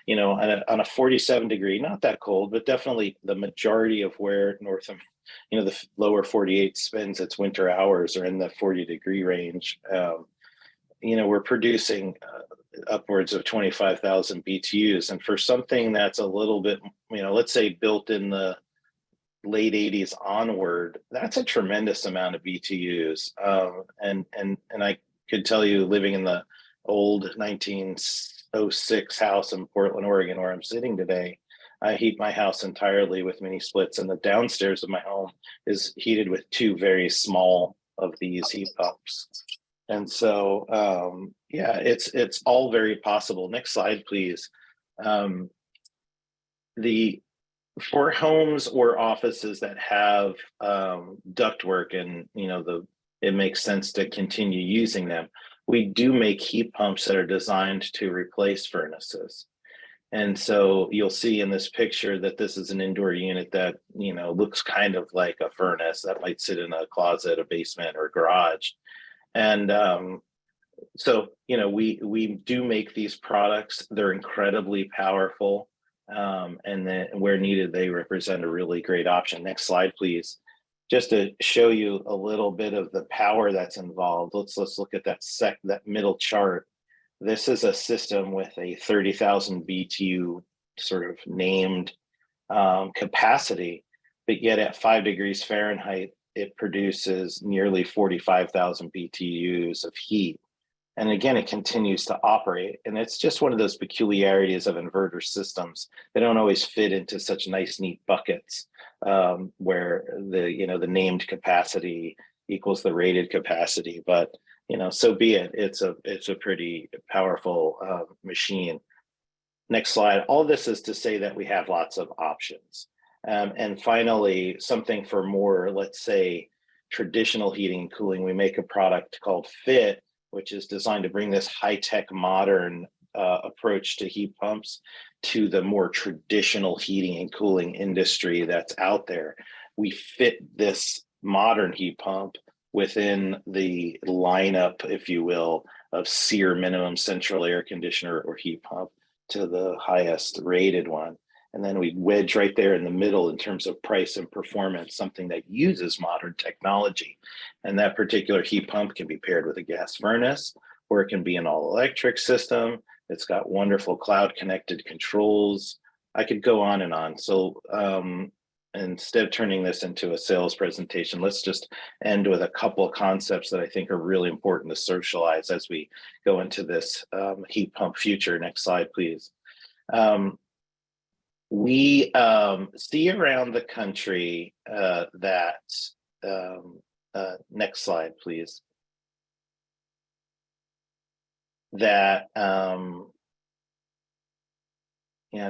on a 47-degree, not that cold, but definitely the majority of where the lower 48 spends its winter hours are in the 40-degree range. We're producing upwards of 25,000 BTUs. And for something that's a little bit, let's say built in the late 80s onward, that's a tremendous amount of BTUs. And I could tell you, living in the old 1906 house in Portland, Oregon, where I'm sitting today, I heat my house entirely with mini splits, and the downstairs of my home is heated with 2 very small of these heat pumps. And so, it's all very possible. Next slide, please. For homes or offices that have ductwork and it makes sense to continue using them, we do make heat pumps that are designed to replace furnaces. And so you'll see in this picture that this is an indoor unit that looks kind of like a furnace that might sit in a closet, a basement, or a garage. And so we do make these products. They're incredibly powerful. And then where needed, they represent a really great option. Next slide, please. Just to show you a little bit of the power that's involved, let's look at that middle chart. This is a system with a 30,000 BTU sort of named capacity, but yet at 5 degrees Fahrenheit, it produces nearly 45,000 BTUs of heat. And again, it continues to operate. And it's just one of those peculiarities of inverter systems. They don't always fit into such nice, neat buckets where the named capacity equals the rated capacity. But so be it. It's a pretty powerful machine. Next slide. All this is to say that we have lots of options. And finally, something for more, let's say, traditional heating and cooling. We make a product called FIT, which is designed to bring this high-tech modern approach to heat pumps to the more traditional heating and cooling industry that's out there. We fit this modern heat pump within the lineup, if you will, of SEER minimum central air conditioner or heat pump to the highest rated one. And then we wedge right there in the middle in terms of price and performance, something that uses modern technology. And that particular heat pump can be paired with a gas furnace, or it can be an all-electric system. It's got wonderful cloud-connected controls. I could go on and on. So instead of turning this into a sales presentation, let's just end with a couple of concepts that I think are really important to socialize as we go into this heat pump future. Next slide, please. We see around the country that, next slide, please, that, I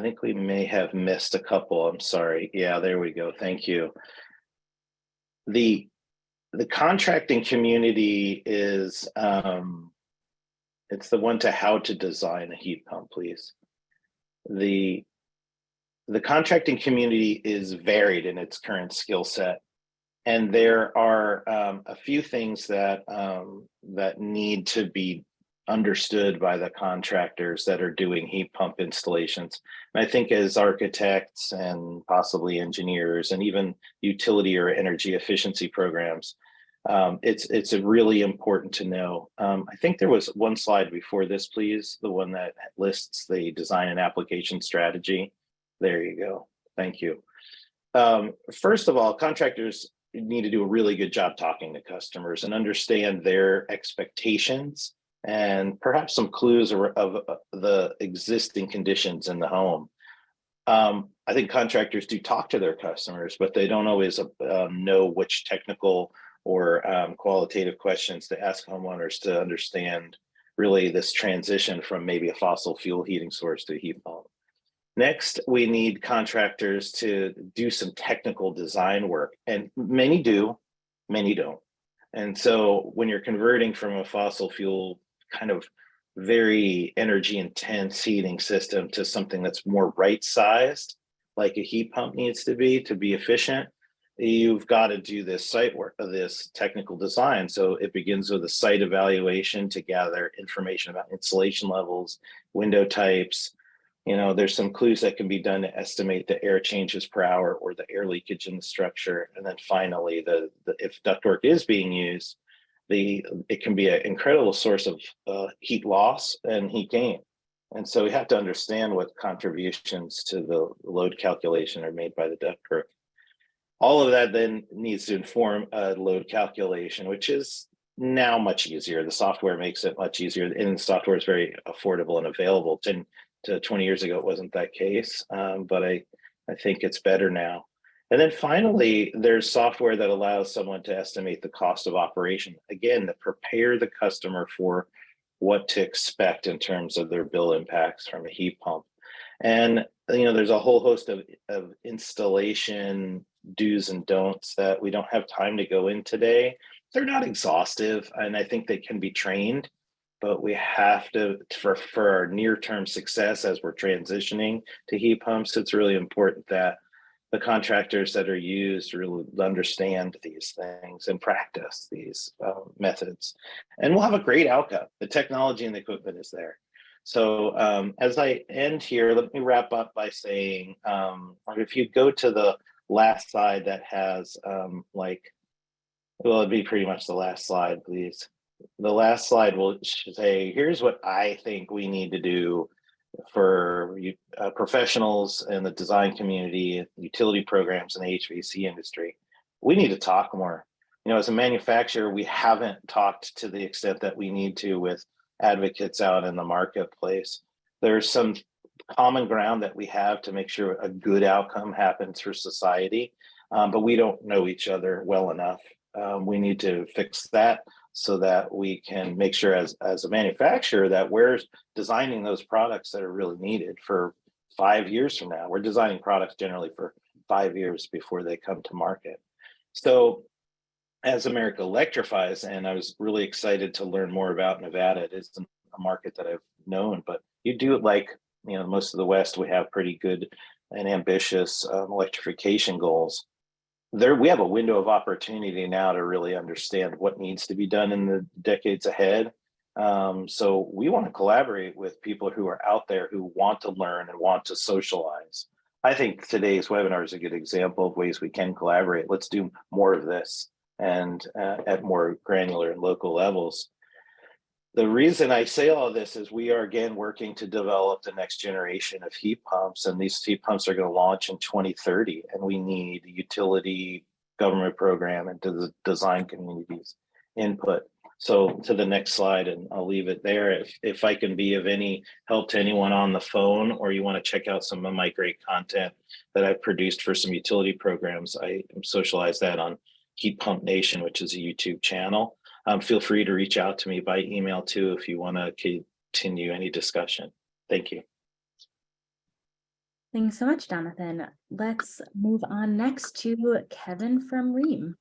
think we may have missed a couple. I'm sorry. Yeah, there we go. Thank you. The contracting community is, it's the one to how to design a heat pump, please. The contracting community is varied in its current skill set, and there are a few things that that need to be understood by the contractors that are doing heat pump installations. And I think as architects and possibly engineers and even utility or energy efficiency programs, it's really important to know. I think there was one slide before this, please, the one that lists the design and application strategy. There you go. Thank you. First of all, contractors need to do a really good job talking to customers and understand their expectations and perhaps some clues of the existing conditions in the home. I think contractors do talk to their customers, but they don't always know which technical or qualitative questions to ask homeowners to understand really this transition from maybe a fossil fuel heating source to a heat pump. Next, we need contractors to do some technical design work, and many do, many don't. And so when you're converting from a fossil fuel kind of very energy intense heating system to something that's more right sized, like a heat pump needs to be efficient, you've got to do this site work, this technical design. So it begins with a site evaluation to gather information about insulation levels, window types. There's some clues that can be done to estimate the air changes per hour or the air leakage in the structure. And then finally, if ductwork is being used, it can be an incredible source of heat loss and heat gain. And so we have to understand what contributions to the load calculation are made by the ductwork. All of that then needs to inform a load calculation, which is now much easier. The software makes it much easier, and the software is very affordable and available. 10 to 20 years ago, it wasn't that case, but I think it's better now. And then finally, there's software that allows someone to estimate the cost of operation, again, to prepare the customer for what to expect in terms of their bill impacts from a heat pump. And there's a whole host of installation do's and don'ts that we don't have time to go in today. They're not exhaustive, and I think they can be trained, but we have to, for our near-term success as we're transitioning to heat pumps, it's really important that the contractors that are used really understand these things and practice these methods. And we'll have a great outcome. The technology and the equipment is there. So as I end here, let me wrap up by saying, if you go to the last slide that has it'd be pretty much the last slide, please. The last slide will say, here's what I think we need to do for professionals in the design community, utility programs, and the HVAC industry. We need to talk more. As a manufacturer, we haven't talked to the extent that we need to with advocates out in the marketplace. There's some common ground that we have to make sure a good outcome happens for society, but we don't know each other well enough. We need to fix that so that we can make sure as a manufacturer that we're designing those products that are really needed for 5 years from now. We're designing products generally for 5 years before they come to market. So as America electrifies, and I was really excited to learn more about Nevada. It isn't a market that I've known, but you do it like most of the West. We have pretty good and ambitious electrification goals. We have a window of opportunity now to really understand what needs to be done in the decades ahead. So we want to collaborate with people who are out there who want to learn and want to socialize. I think today's webinar is a good example of ways we can collaborate. Let's do more of this, and at more granular and local levels. The reason I say all of this is we are again working to develop the next generation of heat pumps, and these heat pumps are going to launch in 2030, and we need utility, government program, and to the design community's input. So to the next slide, and I'll leave it there. If I can be of any help to anyone on the phone, or you want to check out some of my great content that I've produced for some utility programs, I socialize that on Heat Pump Nation, which is a YouTube channel. Feel free to reach out to me by email too if you want to continue any discussion. Thank you. Thanks so much, Jonathan. Let's move on next to Kevin from Ream.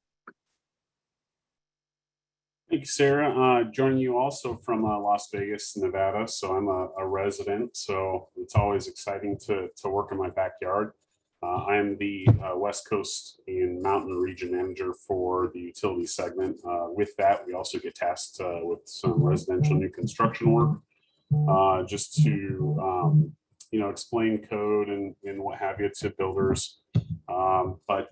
Thank you, Sarah. Joining you also from Las Vegas, Nevada. So I'm a resident, so it's always exciting to work in my backyard. I am the West Coast and Mountain Region Manager for the utility segment. With that, we also get tasked with some residential new construction work, just to explain code and what have you to builders. But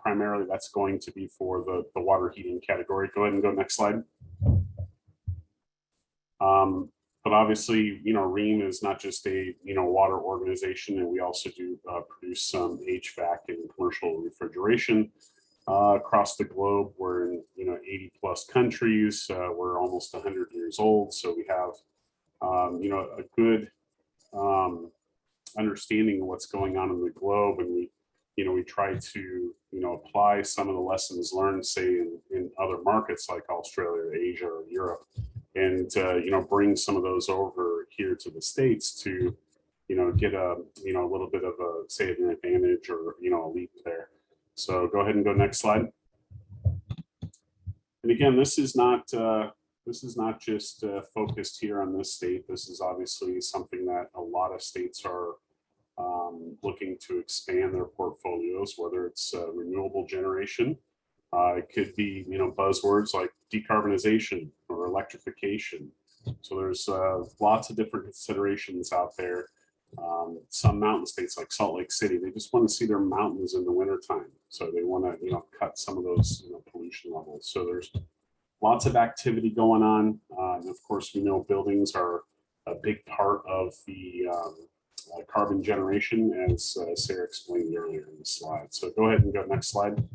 primarily that's going to be for the water heating category. Go ahead and go next slide. But obviously, Ream is not just a water organization, and we also do produce some HVAC and commercial refrigeration across the globe. We're in 80 plus countries. We're almost 100 years old, so we have a good understanding of what's going on in the globe, and we try to apply some of the lessons learned, say in other markets like Australia, or Asia, or Europe. and bring some of those over here to the States to get a a little bit of a, say, an advantage or a leap there. So go ahead and go next slide. And again, this is not just focused here on this state. This is obviously something that a lot of states are looking to expand their portfolios, whether it's renewable generation. It could be buzzwords like decarbonization or electrification. So there's lots of different considerations out there. Some mountain states like Salt Lake City, they just want to see their mountains in the wintertime. So they want to cut some of those pollution levels. So there's lots of activity going on. And of course, we know buildings are a big part of the carbon generation, as Sarah explained earlier in the slide. So go ahead and go next slide.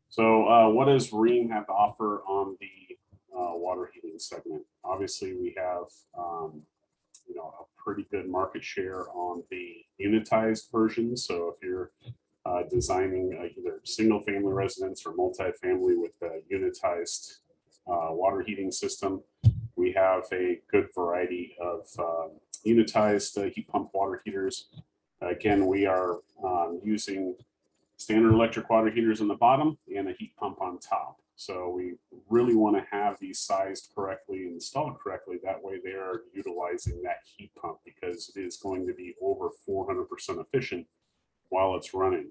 So what does REAM have to offer on the water heating segment? Obviously, we have a pretty good market share on the unitized version. So if you're designing either single family residence or multifamily with a unitized water heating system, we have a good variety of unitized heat pump water heaters. Again, we are using standard electric water heaters on the bottom and a heat pump on top. So we really want to have these sized correctly, installed correctly. That way they are utilizing that heat pump, because it is going to be over 400% efficient while it's running.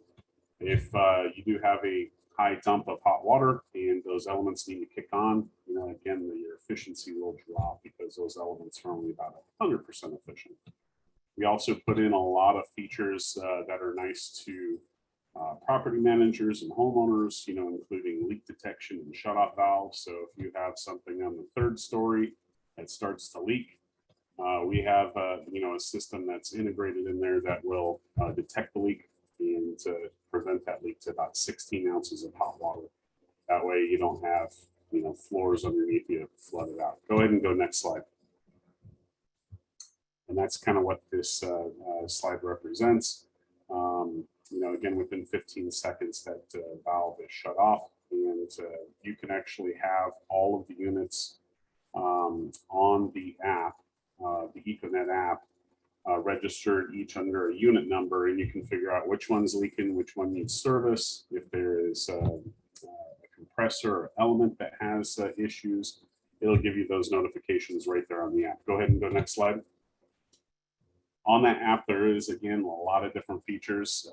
If you do have a high dump of hot water and those elements need to kick on, again, your efficiency will drop because those elements are only about 100% efficient. We also put in a lot of features that are nice to property managers and homeowners, including leak detection and shutoff valves. So if you have something on the 3rd story that starts to leak, we have a system that's integrated in there that will detect the leak and prevent that leak to about 16 ounces of hot water. That way you don't have floors underneath you flooded out. Go ahead and go next slide. And that's kind of what this slide represents. Again, within 15 seconds, that valve is shut off, and you can actually have all of the units on the app, the EcoNet app, registered each under a unit number, and you can figure out which one's leaking, which one needs service. If there is a compressor or element that has issues, it'll give you those notifications right there on the app. Go ahead and go next slide. On that app, there is, again, a lot of different features.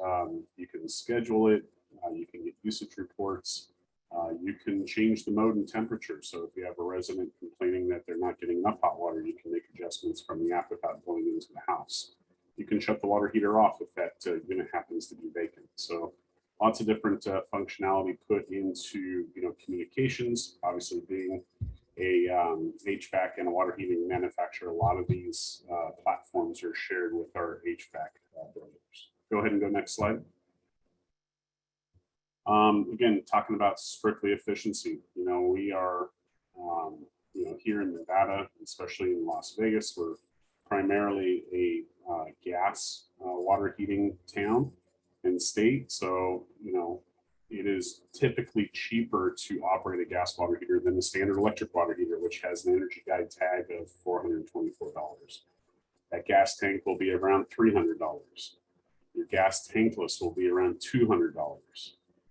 You can schedule it. You can get usage reports. You can change the mode and temperature. So if you have a resident complaining that they're not getting enough hot water, you can make adjustments from the app without going into the house. You can shut the water heater off if that unit happens to be vacant. So lots of different functionality put into communications. Obviously, being a HVAC and a water heating manufacturer, a lot of these platforms are shared with our HVAC builders. Go ahead and go next slide. Again, talking about strictly efficiency, we are, here in Nevada, especially in Las Vegas, we're primarily a gas water heating town and state. So, it is typically cheaper to operate a gas water heater than a standard electric water heater, which has an energy guide tag of $424. That gas tank will be around $300. Your gas tankless will be around $200.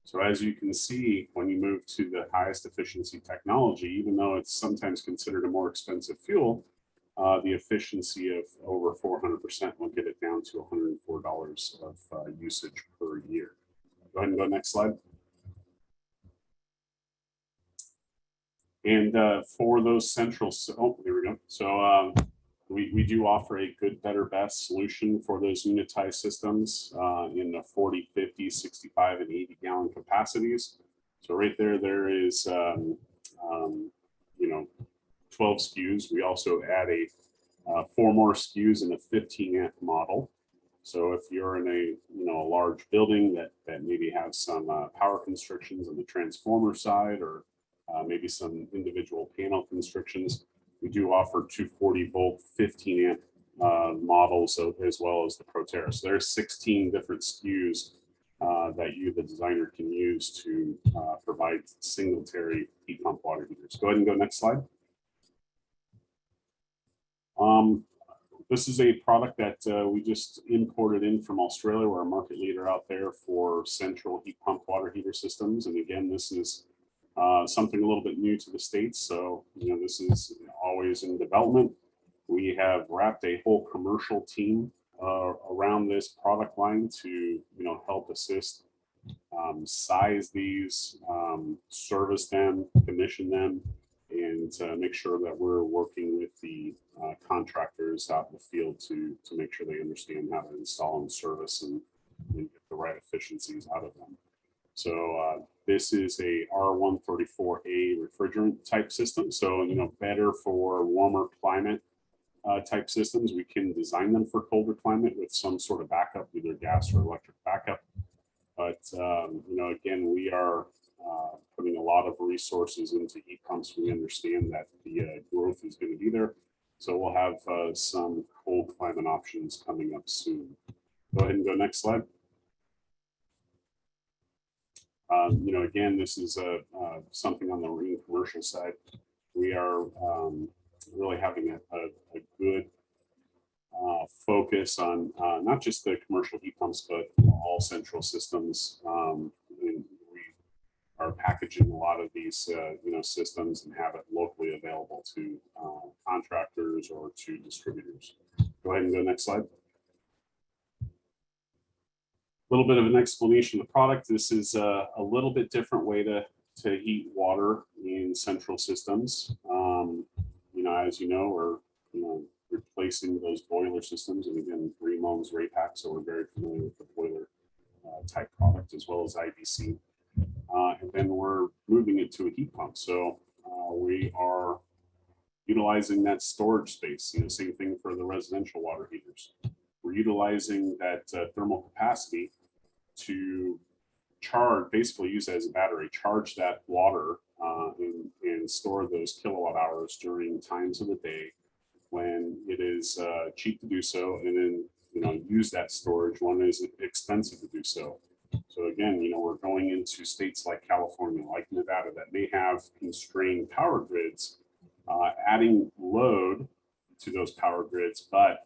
So as you can see, when you move to the highest efficiency technology, even though it's sometimes considered a more expensive fuel, the efficiency of over 400% will get it down to $104 of usage per year. Go ahead and go next slide. And for those central, there we go. So we do offer a good, better, best solution for those unitized systems in the 40, 50, 65, and 80 gallon capacities. So right there is, 12 SKUs. We also add 4 more SKUs in a 15 amp model. So if you're in a large building that maybe has some power constrictions on the transformer side, or maybe some individual panel constrictions, we do offer 240 volt 15 amp models, as well as the Proterra. So there's 16 different SKUs that you, the designer, can use to provide single-tary heat pump water heaters. Go ahead and go next slide. This is a product that we just imported in from Australia. We're a market leader out there for central heat pump water heater systems. And again, this is something a little bit new to the States. So, you know, this is always in development. We have wrapped a whole commercial team around this product line to, you know, help assist size these, service them, commission them, and make sure that we're working with the contractors out in the field to make sure they understand how to install and service and get the right efficiencies out of them. So this is a R134A refrigerant type system. So, you know, better for warmer climate type systems. We can design them for colder climate with some sort of backup, either gas or electric backup. But, you know, again, we are putting a lot of resources into heat pumps. We understand that the growth is going to be there. So we'll have some cold climate options coming up soon. Go ahead and go next slide. You know, again, this is something on the marine commercial side. We are really having a good focus on not just the commercial heat pumps, but all central systems. And we are packaging a lot of these, you know, systems and have it locally available to contractors or to distributors. Go ahead and go next slide. A little bit of an explanation of the product. This is a little bit different way to heat water in central systems. You know, as you know, we're, you know, replacing those boiler systems. And again, Green owns Raypak, so we're very familiar with the boiler type product as well as IBC. And then we're moving it to a heat pump. So we are utilizing that storage space. You know, same thing for the residential water heaters. We're utilizing that thermal capacity to charge, basically use it as a battery, charge that water and store those kilowatt hours during times of the day when it is cheap to do so, and then, you know, use that storage when it is expensive to do so. So again, you know, we're going into states like California, like Nevada, that may have constrained power grids, adding load to those power grids, but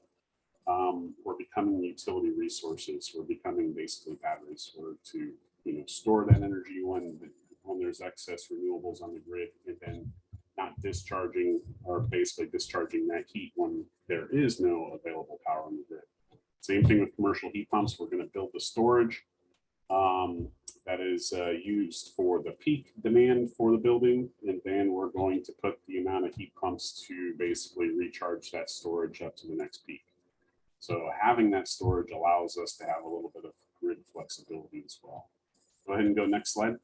we're becoming utility resources. We're becoming basically batteries to, you know, store that energy when there's excess renewables on the grid, and then not discharging, or basically discharging that heat when there is no available power on the grid. Same thing with commercial heat pumps. We're going to build the storage that is used for the peak demand for the building, and then we're going to put the amount of heat pumps to basically recharge that storage up to the next peak. So having that storage allows us to have a little bit of grid flexibility as well. Go ahead and go next slide.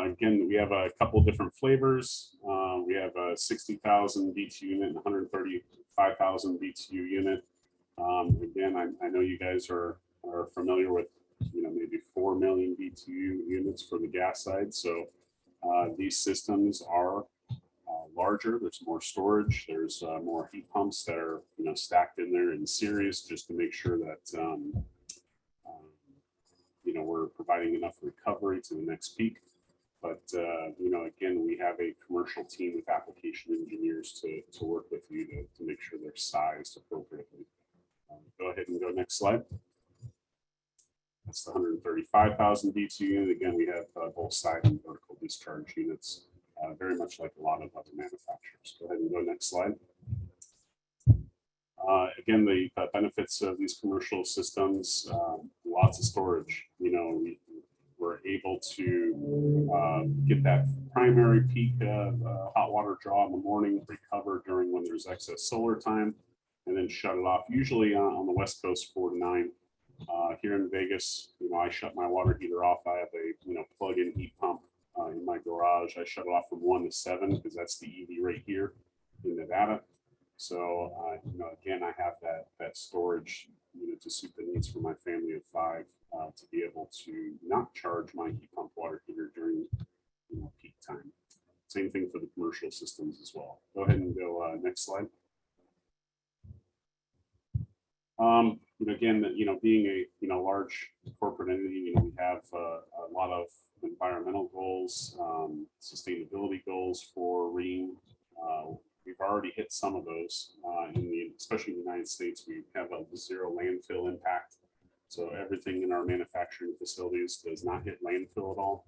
Again, we have a couple of different flavors. We have a 60,000 BTU unit and 135,000 BTU unit. Again, I know you guys are familiar with, you know, maybe 4 million BTU units for the gas side. So these systems are larger. There's more storage. There's more heat pumps that are, you know, stacked in there in series, just to make sure that you know, we're providing enough recovery to the next peak. But you know, again, we have a commercial team with application engineers to work with you to make sure they're sized appropriately. Go ahead and go next slide. That's the 135,000 BTU unit. Again, we have both side and vertical discharge units, very much like a lot of other manufacturers. Go ahead and go next slide. Again, the benefits of these commercial systems, lots of storage. You know, we're able to get that primary peak hot water draw in the morning, recover during when there's excess solar time, and then shut it off. Usually on the West Coast, 4 to 9. Here in Vegas, you know, I shut my water heater off. I have a, you know, plug-in heat pump in my garage. I shut it off from 1 to 7 because that's the EV rate here in Nevada. So, you know, again, I have that storage, you know, to suit the needs for my family of 5 to be able to not charge my heat pump water heater during, you know, peak time. Same thing for the commercial systems as well. Go ahead and go next slide. again, being a large corporate entity, we have a lot of environmental goals, sustainability goals for REAM. We've already hit some of those, especially in the United States. We have a zero landfill impact. So everything in our manufacturing facilities does not hit landfill at all.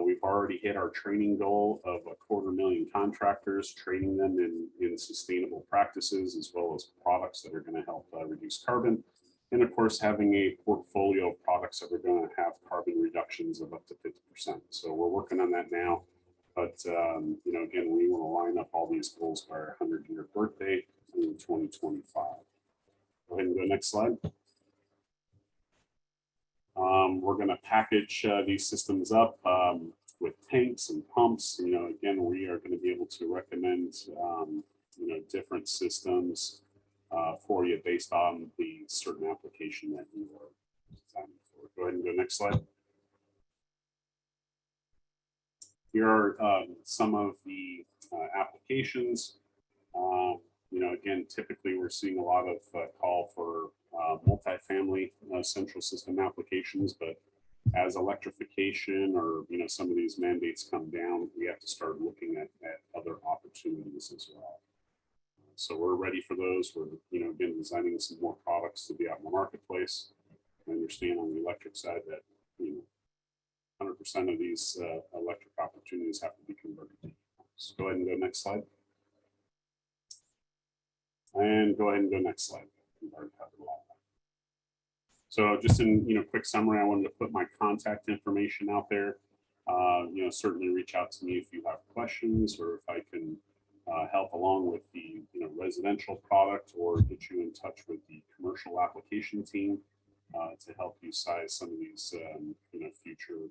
We've already hit our training goal of 250,000 contractors, training them in sustainable practices, as well as products that are going to help reduce carbon. And of course, having a portfolio of products that are going to have carbon reductions of up to 50%. So we're working on that now. But, again, we want to line up all these goals by our 100-year birthday in 2025. Go ahead and go next slide. We're going to package these systems up with tanks and pumps. Again, we are going to be able to recommend, different systems for you based on the certain application that you are designing for. Go ahead and go next slide. Here are some of the applications. Again, typically we're seeing a lot of call for multifamily central system applications, but as electrification or some of these mandates come down, we have to start looking at other opportunities as well. So we're ready for those. We're again designing some more products to be out in the marketplace. I understand on the electric side that 100% of these electric opportunities have to be converted. So go ahead and go next slide. And go ahead and go next slide. So just in quick summary, I wanted to put my contact information out there. Certainly reach out to me if you have questions or if I can help along with the residential product, or get you in touch with the commercial application team to help you size some of these future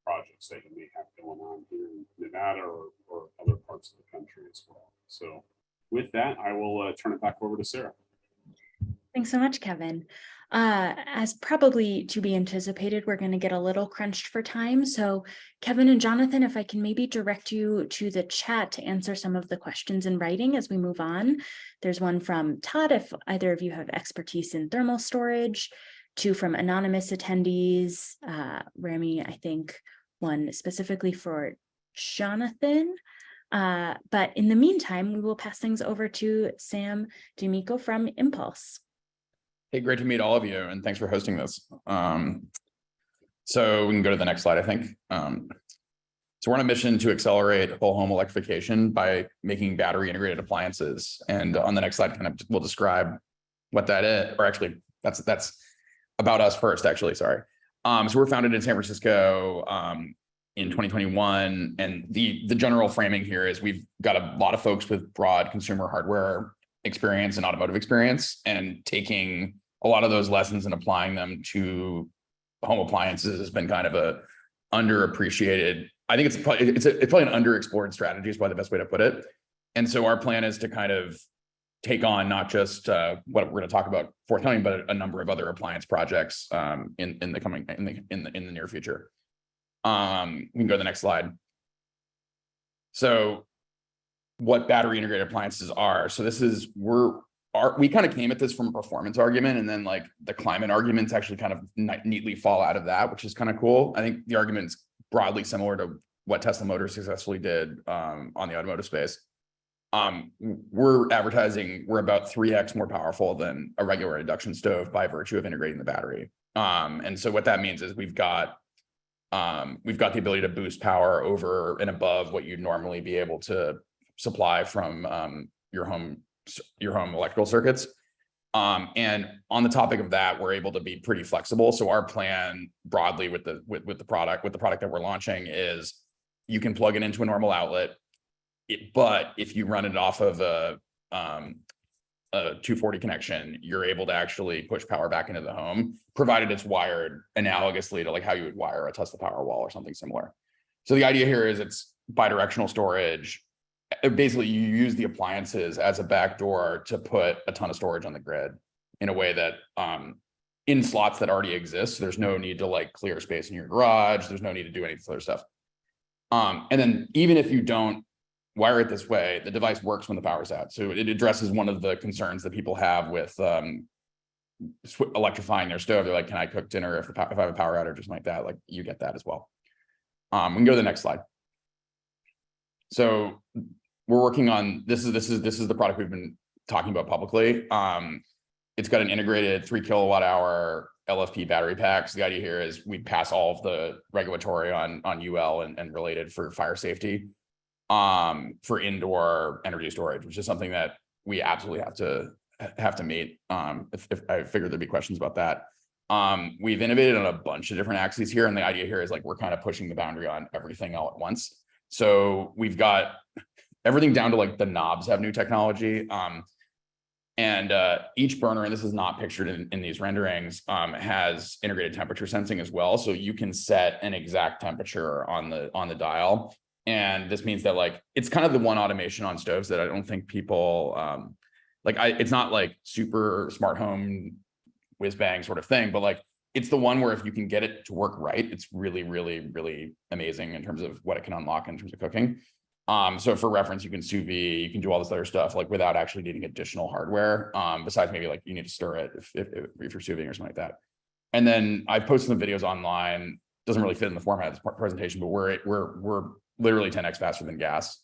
projects that you may have going on here in Nevada or other parts of the country as well. So with that, I will turn it back over to Sarah. Thanks so much, Kevin. As probably to be anticipated, we're going to get a little crunched for time. So Kevin and Jonathan, if I can maybe direct you to the chat to answer some of the questions in writing as we move on. There's one from Todd, if either of you have expertise in thermal storage, two from anonymous attendees, Rami, I think one specifically for Jonathan. But in the meantime, we will pass things over to Sam D'Amico from Impulse. Hey, great to meet all of you, and thanks for hosting this. So we can go to the next slide, I think. So we're on a mission to accelerate whole home electrification by making battery integrated appliances. And on the next slide, we'll describe what that is, or actually that's about us first, actually, sorry. So we're founded in San Francisco in 2021. And the general framing here is we've got a lot of folks with broad consumer hardware experience and automotive experience, and taking a lot of those lessons and applying them to home appliances has been kind of a underappreciated. I think it's probably an underexplored strategy is probably the best way to put it. And so our plan is to kind of take on not just what we're going to talk about forthcoming, but a number of other appliance projects in the near future. We can go to the next slide. So what battery integrated appliances are. So this is, we kind of came at this from a performance argument, and then like the climate arguments actually kind of neatly fall out of that, which is kind of cool. I think the argument's broadly similar to what Tesla Motors successfully did on the automotive space. We're advertising we're about 3x more powerful than a regular induction stove by virtue of integrating the battery. And so what that means is we've got the ability to boost power over and above what you'd normally be able to supply from your home electrical circuits. And on the topic of that, we're able to be pretty flexible. So our plan broadly with the product that we're launching is you can plug it into a normal outlet, but if you run it off of a 240 connection, you're able to actually push power back into the home, provided it's wired analogously to like how you would wire a Tesla Powerwall or something similar. So the idea here is it's bidirectional storage. Basically, you use the appliances as a backdoor to put a ton of storage on the grid in a way that in slots that already exist. There's no need to like clear space in your garage. There's no need to do any other stuff. And then even if you don't wire it this way, the device works when the power's out. So it addresses one of the concerns that people have with electrifying their stove. They're like, can I cook dinner if I have a power outage or something like that? Like you get that as well. We can go to the next slide. So we're working on this is the product we've been talking about publicly. It's got an integrated 3 kWh LFP battery packs. The idea here is we pass all of the regulatory on UL and related for fire safety for indoor energy storage, which is something that we absolutely have to meet. If I figured there'd be questions about that. We've innovated on a bunch of different axes here, and the idea here is like we're kind of pushing the boundary on everything all at once. So we've got everything down to like the knobs have new technology. And each burner, and this is not pictured in these renderings, has integrated temperature sensing as well. So you can set an exact temperature on the dial. And this means that like, it's kind of the one automation on stoves that I don't think people, it's not like super smart home whiz bang sort of thing, but like, it's the one where if you can get it to work right, it's really, really, really amazing in terms of what it can unlock in terms of cooking. So for reference, you can sous vide, you can do all this other stuff like without actually needing additional hardware. Besides maybe like you need to stir it if you're sous vide or something like that. And then I posted some videos online. Doesn't really fit in the format of this presentation, but we're literally 10x faster than gas.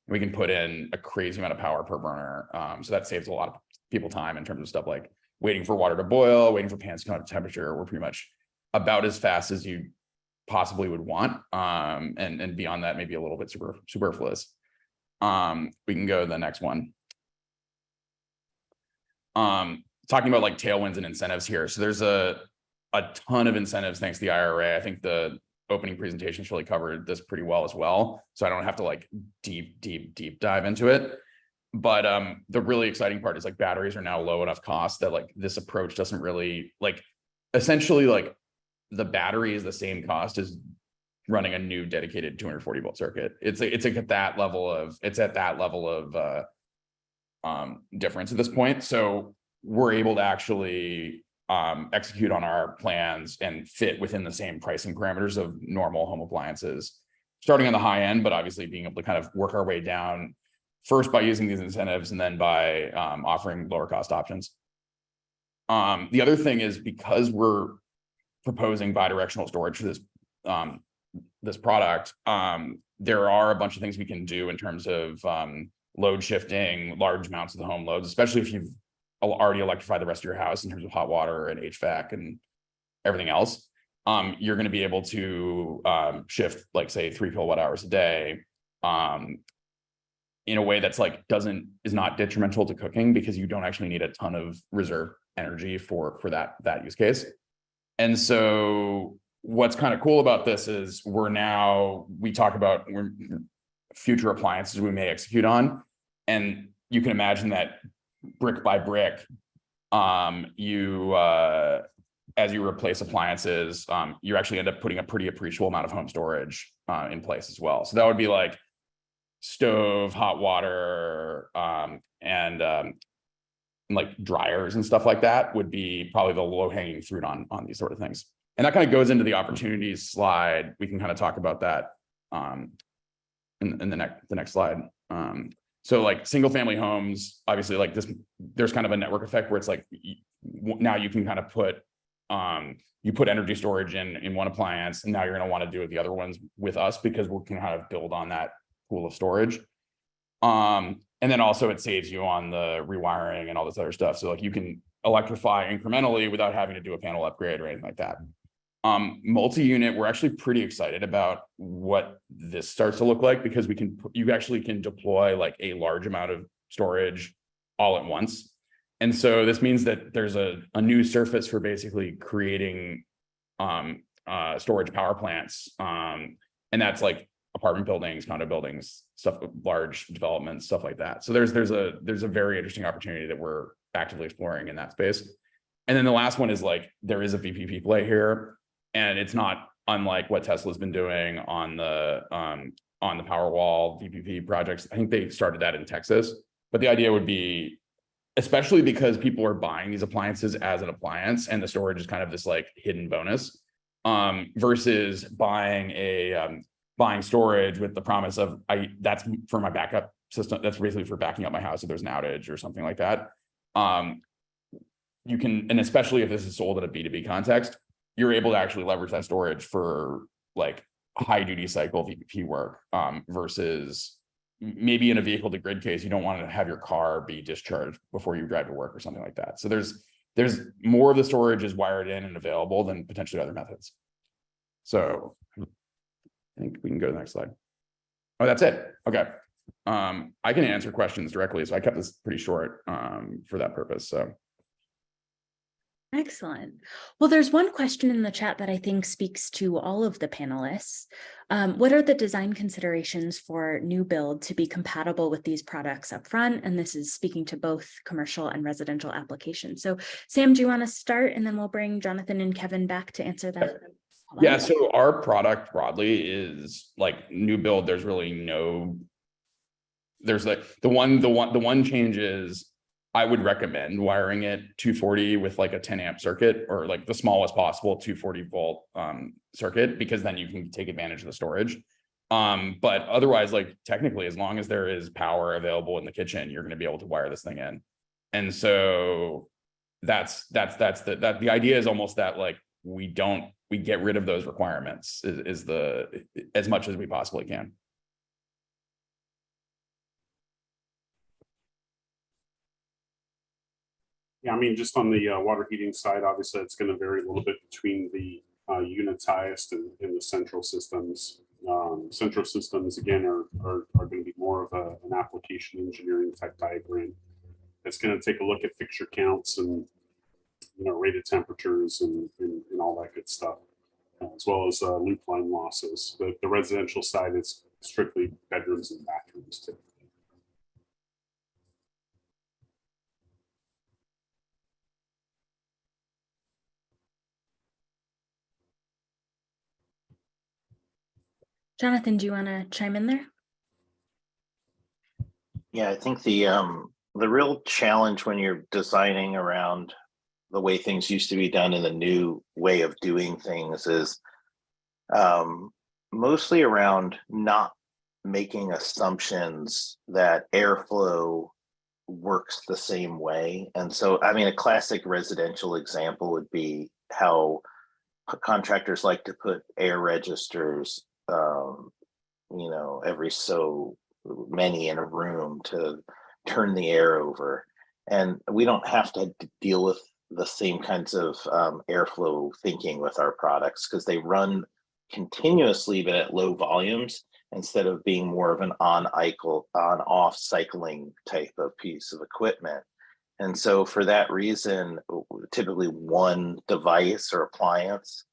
We can put in a crazy amount of power per burner. So that saves a lot of people time in terms of stuff like waiting for water to boil, waiting for pans to come up to temperature. We're pretty much about as fast as you possibly would want, and beyond that, maybe a little bit superfluous. We can go to the next one. Talking about like tailwinds and incentives here. So there's a ton of incentives thanks to the IRA. I think the opening presentations really covered this pretty well as well. So I don't have to like deep dive into it. But the really exciting part is like batteries are now low enough cost that like this approach doesn't really like essentially like the battery is the same cost as running a new dedicated 240 volt circuit. It's at that level of difference at this point. So we're able to actually execute on our plans and fit within the same pricing parameters of normal home appliances, starting on the high end, but obviously being able to kind of work our way down first by using these incentives and then by offering lower cost options. The other thing is because we're proposing bidirectional storage for this product, there are a bunch of things we can do in terms of load shifting large amounts of the home loads, especially if you've already electrified the rest of your house in terms of hot water and HVAC and everything else. You're going to be able to shift like say 3 kWh a day in a way that's like is not detrimental to cooking because you don't actually need a ton of reserve energy for that use case. And so what's kind of cool about this is we talk about future appliances we may execute on. And you can imagine that brick by brick, as you replace appliances, you actually end up putting a pretty appreciable amount of home storage in place as well. So that would be like stove, hot water, and like dryers and stuff like that would be probably the low-hanging fruit on these sort of things. And that kind of goes into the opportunities slide. We can kind of talk about that in the next slide. So like single family homes, obviously like this, there's kind of a network effect where it's like now you can kind of put you put energy storage in one appliance, and now you're going to want to do the other ones with us because we can kind of build on that pool of storage. And then also it saves you on the rewiring and all this other stuff. So like you can electrify incrementally without having to do a panel upgrade or anything like that. Multi-unit, we're actually pretty excited about what this starts to look like because you actually can deploy like a large amount of storage all at once. And so this means that there's a new surface for basically creating storage power plants. And that's like apartment buildings, condo buildings, stuff, large developments, stuff like that. So there's a very interesting opportunity that we're actively exploring in that space. And then the last one is like, there is a VPP play here, and it's not unlike what Tesla's been doing on the Powerwall VPP projects. I think they started that in Texas, but the idea would be, especially because people are buying these appliances as an appliance and the storage is kind of this like hidden bonus, versus buying storage with the promise of that's for my backup system. That's basically for backing up my house if there's an outage or something like that. you can, and especially if this is sold in a B2B context, you're able to actually leverage that storage for like high duty cycle VPP work, versus maybe in a vehicle to grid case, you don't want to have your car be discharged before you drive to work or something like that. So there's more of the storage is wired in and available than potentially other methods. So I think we can go to the next slide. Oh, that's it. Okay. I can answer questions directly. So I kept this pretty short for that purpose. So. Excellent. Well, there's one question in the chat that I think speaks to all of the panelists. What are the design considerations for new build to be compatible with these products up front? And this is speaking to both commercial and residential applications. So Sam, do you want to start? And then we'll bring Jonathan and Kevin back to answer that. Yeah, so our product broadly is like new build. There's really no, there's like the one change is I would recommend wiring it 240 with like a 10 amp circuit, or like the smallest possible 240 volt circuit, because then you can take advantage of the storage. But otherwise, like technically, as long as there is power available in the kitchen, you're going to be able to wire this thing in. And so the idea is almost that like we get rid of those requirements is as much as we possibly can. Yeah, I mean, just on the water heating side, obviously it's going to vary a little bit between the units highest and the central systems. Central systems, again, are going to be more of an application engineering type diagram. It's going to take a look at fixture counts and, you know, rated temperatures and all that good stuff, as well as loop line losses. The residential side is strictly bedrooms and bathrooms too. Jonathan, do you want to chime in there? Yeah, I think the real challenge when you're designing around the way things used to be done in the new way of doing things is mostly around not making assumptions that airflow works the same way. And so, I mean, a classic residential example would be how contractors like to put air registers, you know, every so many in a room to turn the air over. And we don't have to deal with the same kinds of airflow thinking with our products, because they run continuously but at low volumes, instead of being more of an on-off cycling type of piece of equipment. And so for that reason, typically one device or appliance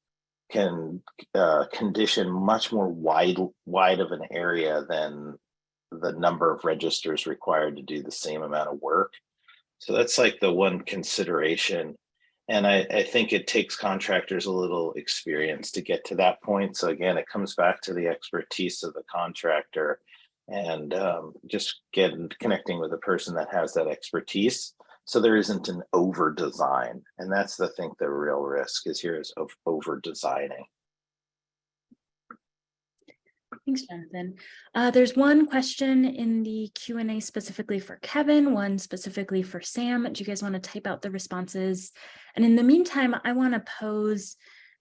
can condition much more wide of an area than the number of registers required to do the same amount of work. So that's like the one consideration. And I think it takes contractors a little experience to get to that point. So again, it comes back to the expertise of the contractor and just connecting with a person that has that expertise. So there isn't an over design. And that's the real risk is here is of over designing. Thanks, Jonathan. There's one question in the Q&A specifically for Kevin, one specifically for Sam. Do you guys want to type out the responses? And in the meantime, I want to pose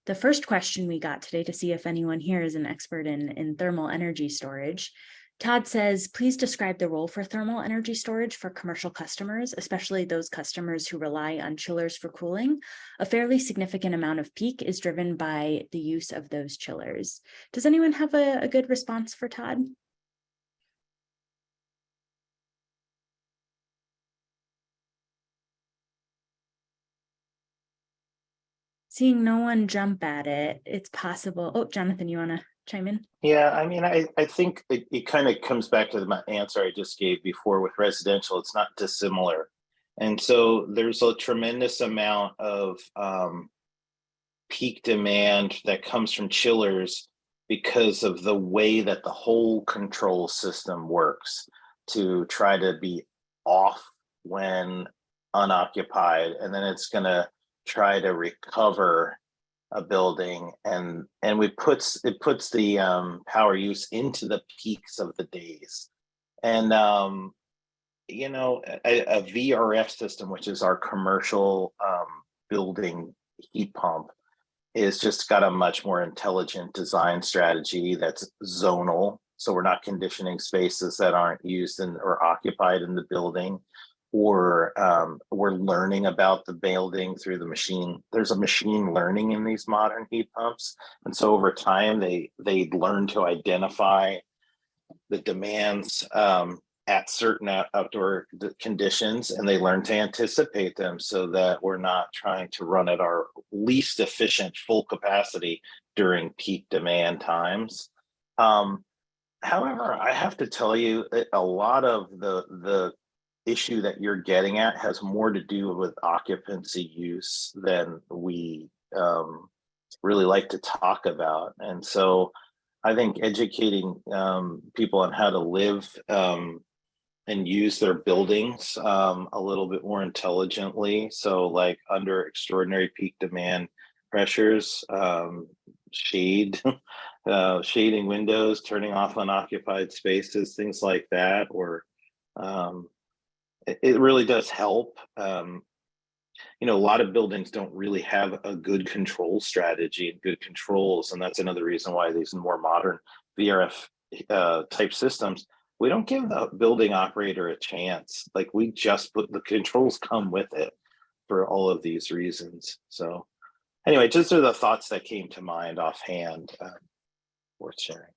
the first question we got today to see if anyone here is an expert in thermal energy storage. Todd says, please describe the role for thermal energy storage for commercial customers, especially those customers who rely on chillers for cooling. A fairly significant amount of peak is driven by the use of those chillers. Does anyone have a good response for Todd? Seeing no one jump at it, it's possible. Oh, Jonathan, you want to chime in? Yeah, I mean, I think it kind of comes back to the answer I just gave before with residential. It's not dissimilar. And so there's a tremendous amount of peak demand that comes from chillers because of the way that the whole control system works to try to be off when unoccupied. And then it's going to try to recover a building, and it puts the power use into the peaks of the days. And a VRF system, which is our commercial building heat pump, is just got a much more intelligent design strategy that's zonal. So we're not conditioning spaces that aren't used or occupied in the building, or we're learning about the building through the machine. There's a machine learning in these modern heat pumps. And so over time, they learn to identify the demands at certain outdoor conditions, and they learn to anticipate them so that we're not trying to run at our least efficient full capacity during peak demand times. However, I have to tell you, a lot of the issue that you're getting at has more to do with occupancy use than we really like to talk about. And so I think educating people on how to live and use their buildings a little bit more intelligently. So like under extraordinary peak demand pressures, shading windows, turning off unoccupied spaces, things like that, or it really does help. A lot of buildings don't really have a good control strategy and good controls, and that's another reason why these more modern VRF type systems, we don't give the building operator a chance. Like, we just put the controls come with it for all of these reasons. So anyway, just are the thoughts that came to mind offhand, worth sharing.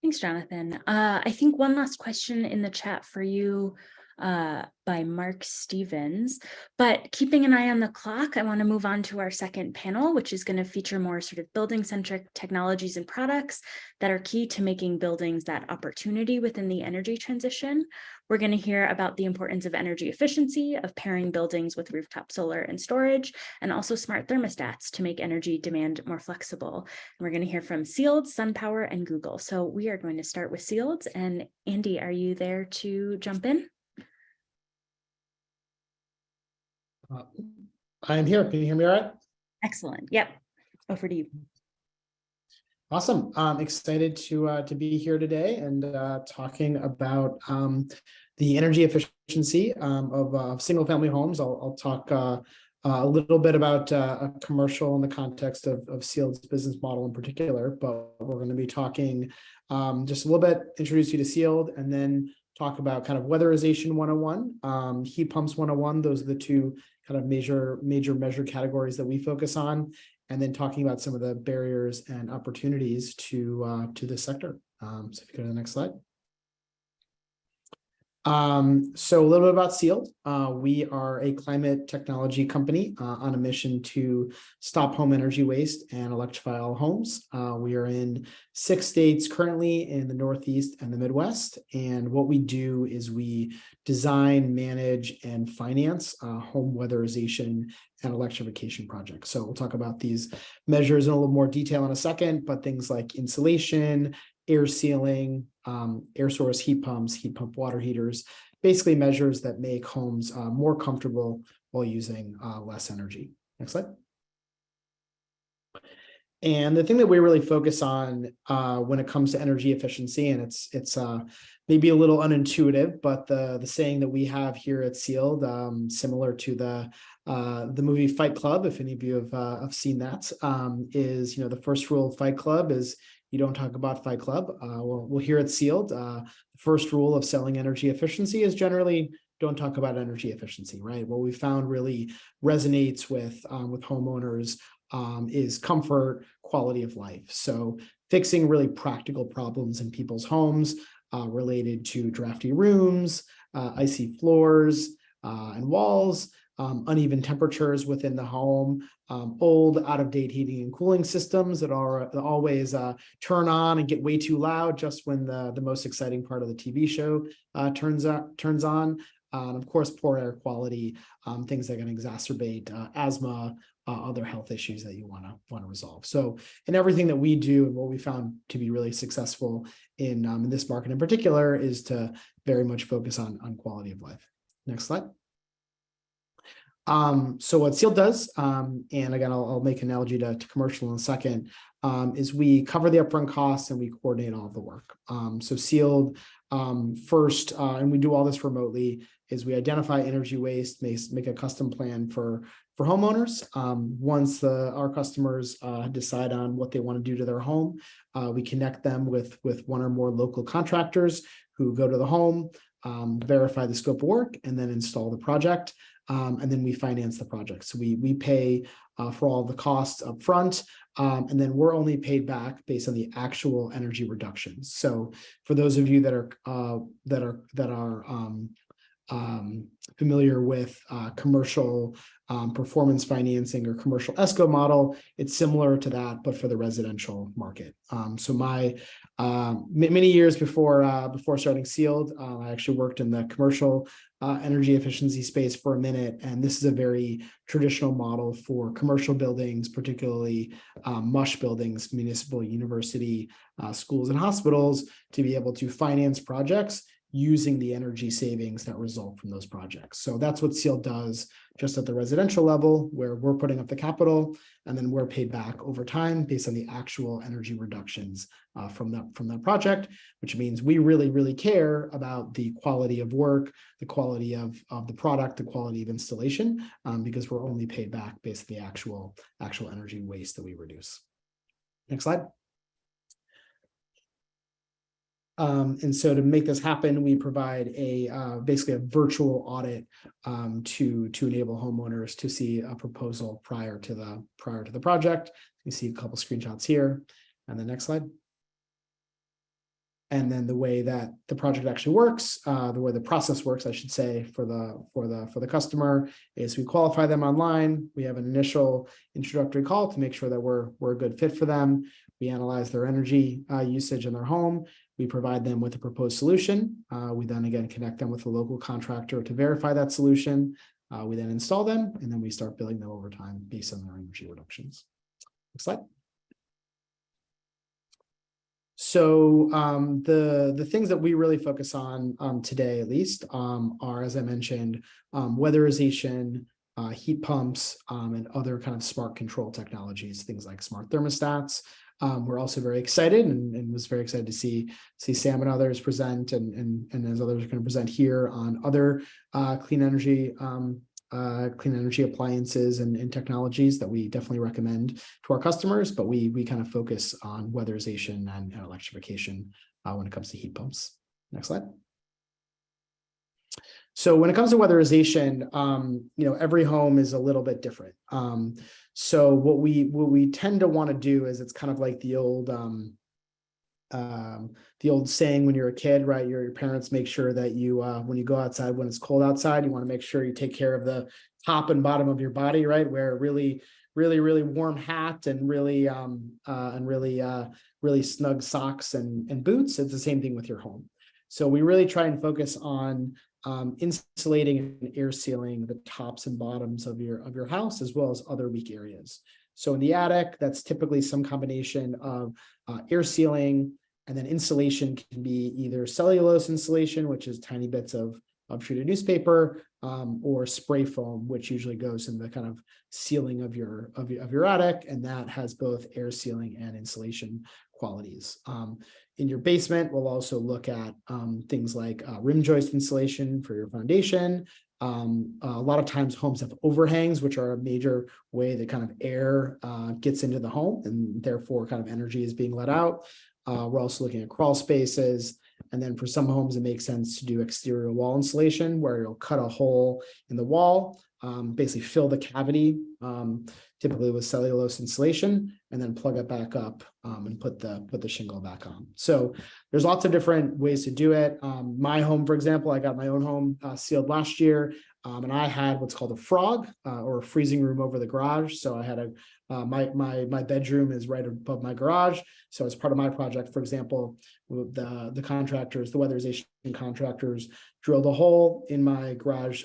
Thanks, Jonathan. I think one last question in the chat for you by Mark Stevens, but keeping an eye on the clock, I want to move on to our second panel, which is going to feature more sort of building-centric technologies and products that are key to making buildings that opportunity within the energy transition. We're going to hear about the importance of energy efficiency, of pairing buildings with rooftop solar and storage, and also smart thermostats to make energy demand more flexible. And we're going to hear from Sealed, SunPower, and Google. So we are going to start with Sealed. And Andy, are you there to jump in? I am here. Can you hear me all right? Excellent. Yep. Over to you. Awesome. I'm excited to be here today and talking about the energy efficiency of single family homes. I'll talk a little bit about a commercial in the context of Sealed's business model in particular, but we're going to be talking just a little bit, introduce you to Sealed, and then talk about kind of weatherization 101, heat pumps 101. Those are the two kind of major measure categories that we focus on, and then talking about some of the barriers and opportunities to this sector. So if you go to the next slide. So a little bit about Sealed. We are a climate technology company on a mission to stop home energy waste and electrify all homes. We are in 6 states currently in the Northeast and the Midwest. And what we do is we design, manage, and finance home weatherization and electrification projects. So we'll talk about these measures in a little more detail in a second, but things like insulation, air sealing, air source heat pumps, heat pump water heaters, basically measures that make homes more comfortable while using less energy. Next slide. And the thing that we really focus on when it comes to energy efficiency, and it's maybe a little unintuitive, but the saying that we have here at Sealed, similar to the movie Fight Club, if any of you have seen that, is, the first rule of Fight Club is you don't talk about Fight Club. We'll here at Sealed, the first rule of selling energy efficiency is generally don't talk about energy efficiency, right? What we found really resonates with homeowners is comfort, quality of life. So fixing really practical problems in people's homes related to drafty rooms, icy floors and walls, uneven temperatures within the home, old out-of-date heating and cooling systems that are always turn on and get way too loud just when the most exciting part of the TV show turns on. And of course, poor air quality, things that can exacerbate asthma, other health issues that you want to resolve. So in everything that we do, and what we found to be really successful in this market in particular is to very much focus on quality of life. Next slide. So what Sealed does, and again, I'll make an analogy to commercial in a second, is we cover the upfront costs and we coordinate all of the work. So Sealed first, and we do all this remotely, is we identify energy waste, make a custom plan for homeowners. Once our customers decide on what they want to do to their home, we connect them with one or more local contractors who go to the home, verify the scope of work, and then install the project. And then we finance the project. So we pay for all the costs up front, and then we're only paid back based on the actual energy reductions. So for those of you that are familiar with commercial performance financing or commercial ESCO model, it's similar to that, but for the residential market. So my many years before starting Sealed, I actually worked in the commercial energy efficiency space for a minute, and this is a very traditional model for commercial buildings, particularly MUSH buildings, municipal, university, schools, and hospitals, to be able to finance projects using the energy savings that result from those projects. So that's what Sealed does just at the residential level, where we're putting up the capital and then we're paid back over time based on the actual energy reductions from that project, which means we really care about the quality of work, the quality of the product, the quality of installation, because we're only paid back based on the actual energy waste that we reduce. Next slide. And so to make this happen, we provide basically a virtual audit to enable homeowners to see a proposal prior to the project. You see a couple screenshots here, and the next slide. And then the way that the project actually works, the way the process works, I should say, for the customer, is we qualify them online. We have an initial introductory call to make sure that we're a good fit for them. We analyze their energy usage in their home. We provide them with a proposed solution. We then again connect them with a local contractor to verify that solution. We then install them, and then we start billing them over time based on their energy reductions. Next slide. So the things that we really focus on today, at least, are, as I mentioned, weatherization, heat pumps, and other kind of smart control technologies, things like smart thermostats. We're also very excited and was very excited to see Sam and others present, and as others are going to present here on other clean energy appliances and technologies that we definitely recommend to our customers, but we kind of focus on weatherization and electrification when it comes to heat pumps. Next slide. So when it comes to weatherization, every home is a little bit different. So what we tend to want to do is, it's kind of like the old saying when you're a kid, right? Your parents make sure that you, when you go outside, when it's cold outside, you want to make sure you take care of the top and bottom of your body, right? Wear really warm hat and really snug socks and boots. It's the same thing with your home. So we really try and focus on insulating and air sealing the tops and bottoms of your house, as well as other weak areas. So in the attic, that's typically some combination of air sealing, and then insulation can be either cellulose insulation, which is tiny bits of treated newspaper, or spray foam, which usually goes in the kind of ceiling of your attic, and that has both air sealing and insulation qualities. In your basement, we'll also look at things like rim joist insulation for your foundation. A lot of times homes have overhangs, which are a major way that kind of air gets into the home, and therefore kind of energy is being let out. We're also looking at crawl spaces. And then for some homes, it makes sense to do exterior wall insulation, where you'll cut a hole in the wall, basically fill the cavity, typically with cellulose insulation, and then plug it back up and put the shingle back on. So there's lots of different ways to do it. My home, for example, I got my own home sealed last year, and I had what's called a frog, or a freezing room over the garage. So I had my bedroom is right above my garage. So as part of my project, for example, the contractors, the weatherization contractors, drilled a hole in my garage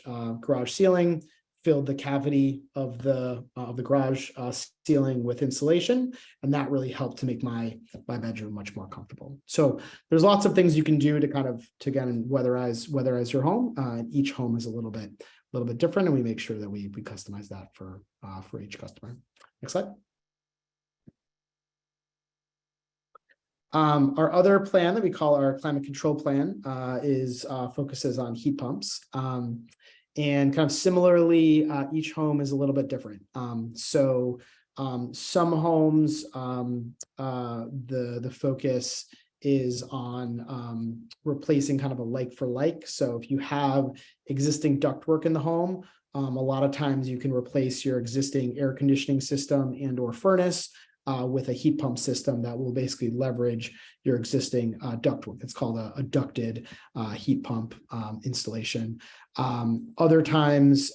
ceiling, filled the cavity of the garage ceiling with insulation, and that really helped to make my bedroom much more comfortable. So there's lots of things you can do to again weatherize your home. Each home is a little bit little bit different, and we make sure that we customize that for each customer. Next slide. Our other plan that we call our climate control plan focuses on heat pumps. And kind of similarly, each home is a little bit different. Some homes, the focus is on replacing kind of a like for like. So if you have existing ductwork in the home, a lot of times you can replace your existing air conditioning system and or furnace with a heat pump system that will basically leverage your existing ductwork. It's called a ducted heat pump installation. Other times,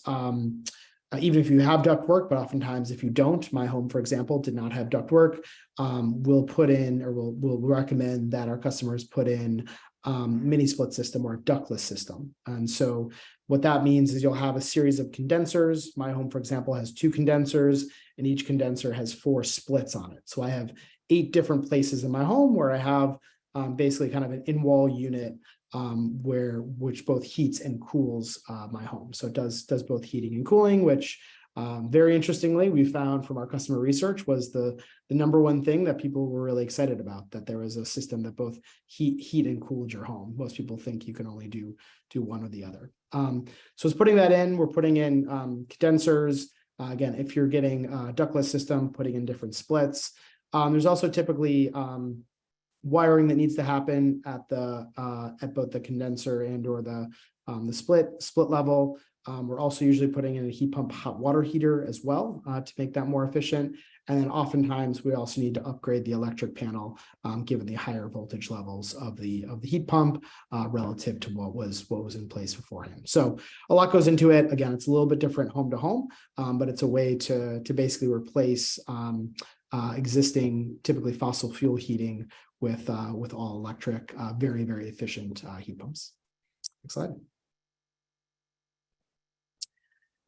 even if you have ductwork, but oftentimes if you don't, my home, for example, did not have ductwork, we'll put in, or we'll recommend that our customers put in mini split system or a ductless system. And so what that means is you'll have a series of condensers. My home, for example, has 2 condensers, and each condenser has 4 splits on it. So I have 8 different places in my home where I have basically kind of an in-wall unit which both heats and cools my home. So it does both heating and cooling, which very interestingly, we found from our customer research was the number one thing that people were really excited about, that there was a system that both heat and cooled your home. Most people think you can only do one or the other. So it's putting that in. We're putting in condensers. Again, if you're getting a ductless system, putting in different splits. There's also typically wiring that needs to happen at both the condenser and or the split level. We're also usually putting in a heat pump hot water heater as well to make that more efficient. And then oftentimes we also need to upgrade the electric panel given the higher voltage levels of the heat pump relative to what was in place beforehand. So a lot goes into it. Again, it's a little bit different home to home, but it's a way to basically replace existing typically fossil fuel heating with all electric, very, very efficient heat pumps. Next slide.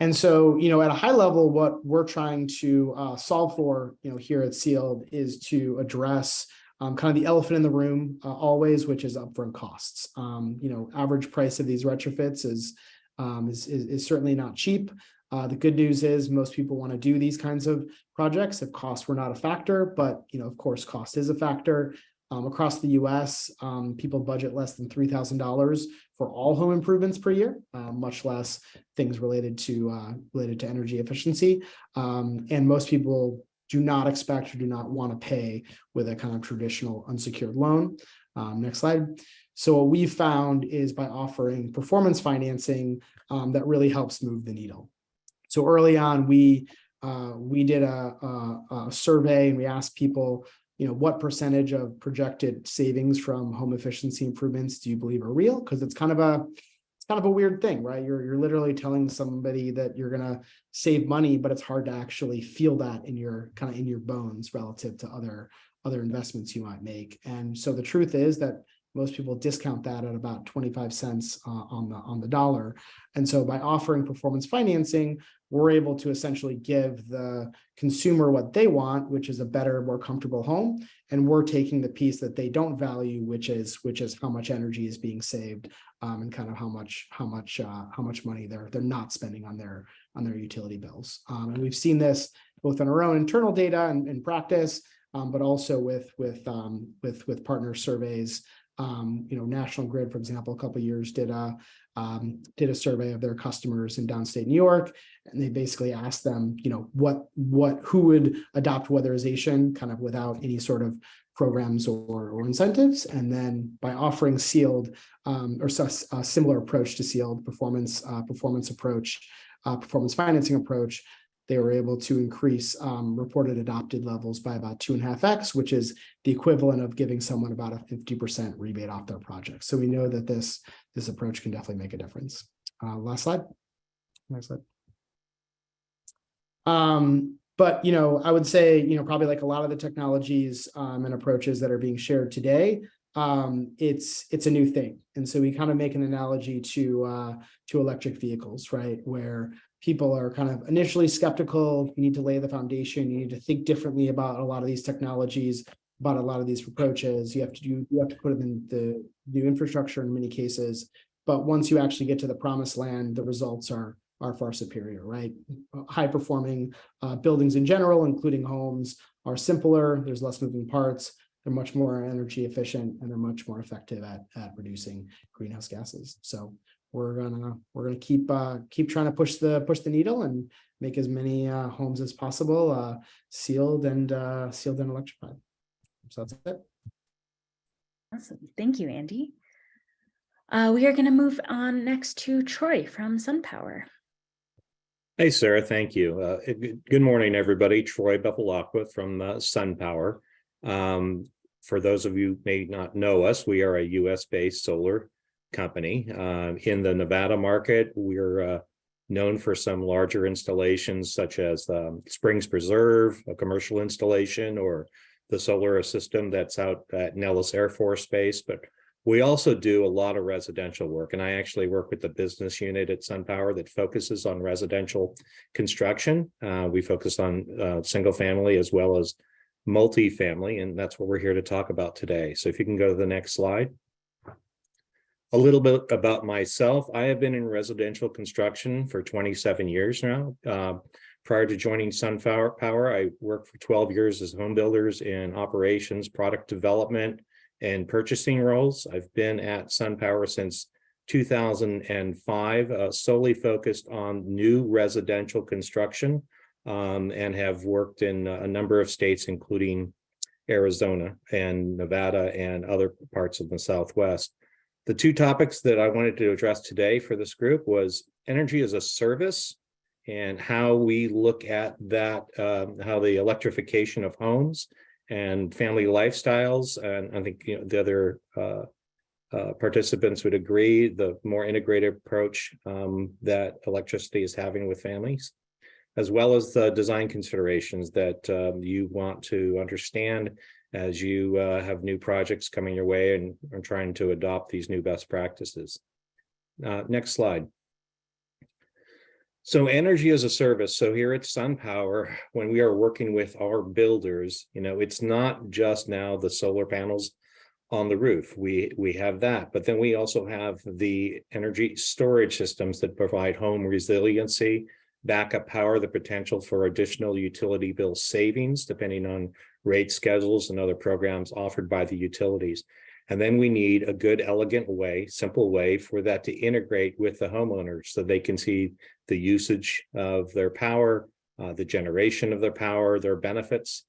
And so, at a high level, what we're trying to solve for, here at Sealed is to address kind of the elephant in the room always, which is upfront costs. Average price of these retrofits is certainly not cheap. The good news is most people want to do these kinds of projects if costs were not a factor, but of course, cost is a factor. Across the US, people budget less than $3,000 for all home improvements per year, much less things related to energy efficiency. And most people do not expect or do not want to pay with a kind of traditional unsecured loan. Next slide. So what we've found is by offering performance financing that really helps move the needle. So early on, we did a survey and we asked people, what percentage of projected savings from home efficiency improvements do you believe are real? Because it's kind of a weird thing, right? You're literally telling somebody that you're going to save money, but it's hard to actually feel that in your bones relative to other investments you might make. And so the truth is that most people discount that at about 25 cents on the dollar. And so by offering performance financing, we're able to essentially give the consumer what they want, which is a better, more comfortable home. And we're taking the piece that they don't value, which is how much energy is being saved, and kind of how much money they're not spending on their utility bills. And we've seen this both in our own internal data and practice, but also with partner surveys. National Grid, for example, a couple of years did a survey of their customers in downstate New York, and they basically asked them, who would adopt weatherization kind of without any sort of programs or incentives, and then by offering Sealed or a similar approach to Sealed performance financing approach, they were able to increase reported adopted levels by about 2.5x, which is the equivalent of giving someone about a 50% rebate off their project. So we know that this approach can definitely make a difference. Last slide. Next slide. But I would say probably like a lot of the technologies and approaches that are being shared today, it's a new thing, and so we kind of make an analogy to electric vehicles, right, where people are kind of initially skeptical. You need to lay the foundation. You need to think differently about a lot of these technologies, about a lot of these approaches. You have to put them in the new infrastructure in many cases. But once you actually get to the promised land, the results are are far superior, right? High performing buildings in general, including homes, are simpler. There's less moving parts. They're much more energy efficient, and they're much more effective at reducing greenhouse gases. So we're gonna keep trying to push the needle and make as many homes as possible sealed and electrified. So that's it. Awesome. Thank you, Andy. We are going to move on next to Troy from SunPower. Hey, Sarah, thank you. Good morning, everybody. Troy Bevilacqua from SunPower. For those of you who may not know us, we are a US-based solar company. In the Nevada market, we're known for some larger installations such as Springs Preserve, a commercial installation, or the solar system that's out at Nellis Air Force Base. But we also do a lot of residential work, and I actually work with the business unit at SunPower that focuses on residential construction. We focus on single family as well as multifamily, and that's what we're here to talk about today. So if you can go to the next slide. A little bit about myself. I have been in residential construction for 27 years now. Prior to joining SunPower, I worked for 12 years as home builders in operations, product development, and purchasing roles. I've been at SunPower since 2005, solely focused on new residential construction, and have worked in a number of states, including Arizona and Nevada and other parts of the Southwest. The two topics that I wanted to address today for this group was energy as a service and how we look at that, how the electrification of homes and family lifestyles. And I think the other participants would agree, the more integrated approach that electricity is having with families, as well as the design considerations that you want to understand as you have new projects coming your way and are trying to adopt these new best practices. Next slide. So energy as a service. So here at SunPower, when we are working with our builders, it's not just now the solar panels on the roof. We have that, but then we also have the energy storage systems that provide home resiliency, backup power, the potential for additional utility bill savings, depending on rate schedules and other programs offered by the utilities. And then we need a good, elegant way, simple way for that to integrate with the homeowners so they can see the usage of their power, the generation of their power, their benefits.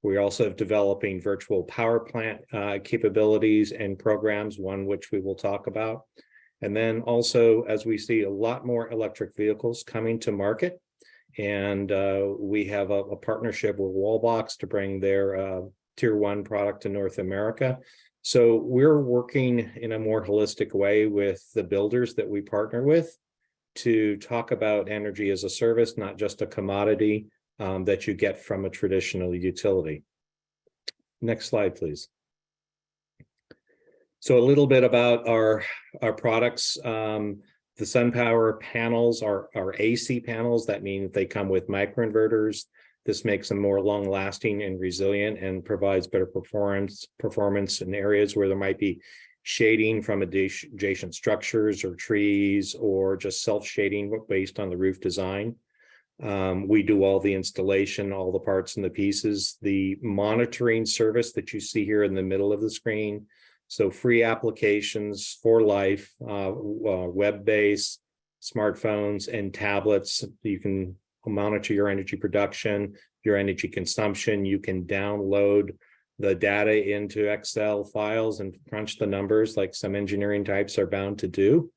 We're also developing virtual power plant capabilities and programs, one which we will talk about. And then also, as we see a lot more electric vehicles coming to market, and we have a partnership with Wallbox to bring their Tier 1 product to North America. So we're working in a more holistic way with the builders that we partner with to talk about energy as a service, not just a commodity that you get from a traditional utility. Next slide, please. So a little bit about our products. The SunPower panels are AC panels. That means they come with microinverters. This makes them more long-lasting and resilient and provides better performance in areas where there might be shading from adjacent structures or trees, or just self-shading based on the roof design. We do all the installation, all the parts and the pieces, the monitoring service that you see here in the middle of the screen. So free applications for life, web-based, smartphones and tablets. You can monitor your energy production, your energy consumption. You can download the data into Excel files and crunch the numbers like some engineering types are bound to do.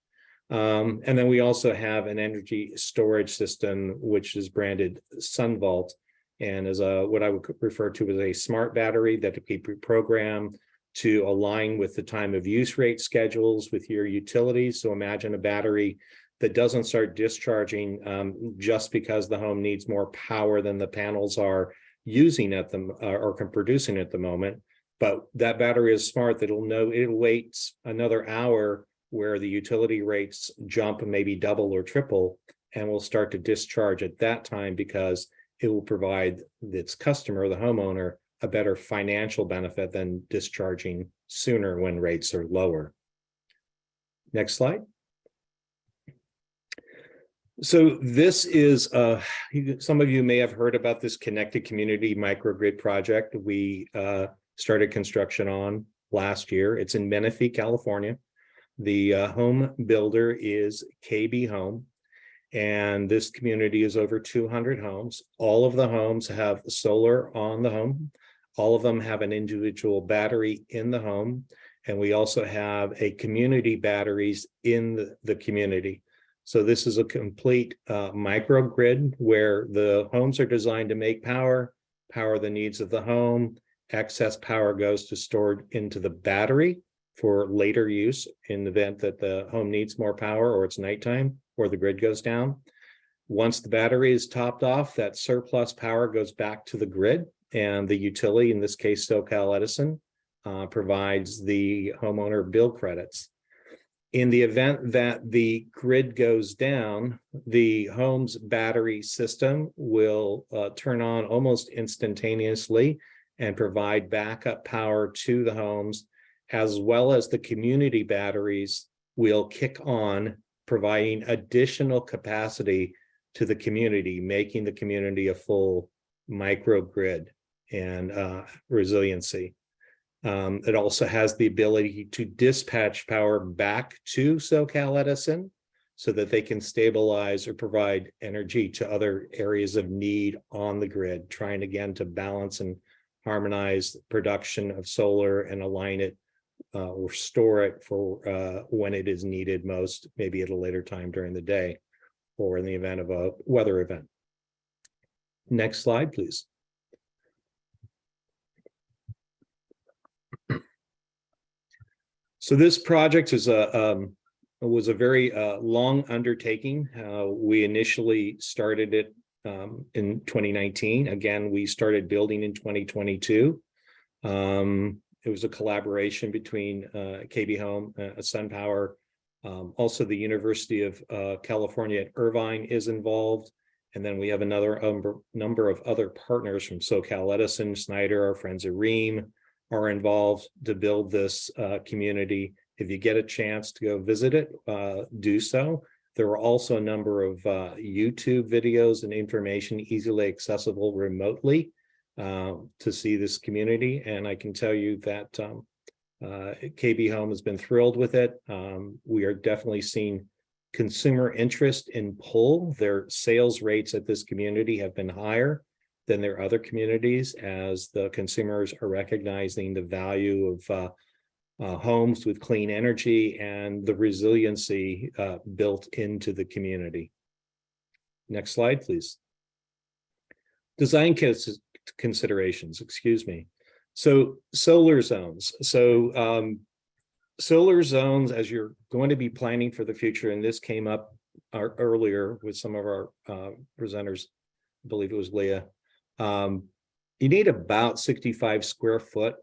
And then we also have an energy storage system, which is branded SunVault, and is what I would refer to as a smart battery that can be programmed to align with the time of use rate schedules with your utilities. So imagine a battery that doesn't start discharging just because the home needs more power than the panels are using at them or producing at the moment. But that battery is smart that it'll know it'll wait another hour where the utility rates jump and maybe double or triple, and will start to discharge at that time because it will provide its customer, the homeowner, a better financial benefit than discharging sooner when rates are lower. Next slide. So this is, some of you may have heard about this Connected Community Microgrid project we started construction on last year. It's in Menifee, California. The home builder is KB Home, and this community is over 200 homes. All of the homes have solar on the home. All of them have an individual battery in the home, and we also have a community batteries in the community. So this is a complete microgrid where the homes are designed to make power the needs of the home. Excess power goes to stored into the battery for later use in the event that the home needs more power or it's nighttime or the grid goes down. Once the battery is topped off, that surplus power goes back to the grid, and the utility, in this case SoCal Edison, provides the homeowner bill credits. In the event that the grid goes down, the home's battery system will turn on almost instantaneously and provide backup power to the homes, as well as the community batteries will kick on, providing additional capacity to the community, making the community a full microgrid and resiliency. It also has the ability to dispatch power back to SoCal Edison so that they can stabilize or provide energy to other areas of need on the grid, trying again to balance and harmonize production of solar and align it or store it for when it is needed most, maybe at a later time during the day or in the event of a weather event. Next slide, please. So this project is was a very long undertaking. We initially started it in 2019. Again, we started building in 2022. It was a collaboration between KB Home, SunPower, also the University of California at Irvine is involved. And then we have another number of other partners from SoCal Edison, Snyder, our friends at Ream, are involved to build this community. If you get a chance to go visit it, do so. There are also a number of YouTube videos and information easily accessible remotely to see this community. And I can tell you that KB Home has been thrilled with it. We are definitely seeing consumer interest in pull. Their sales rates at this community have been higher than their other communities as the consumers are recognizing the value of homes with clean energy and the resiliency built into the community. Next slide, please. Design considerations, excuse me. So solar zones. So solar zones, as you're going to be planning for the future, and this came up earlier with some of our presenters, I believe it was Leah. You need about 65 square foot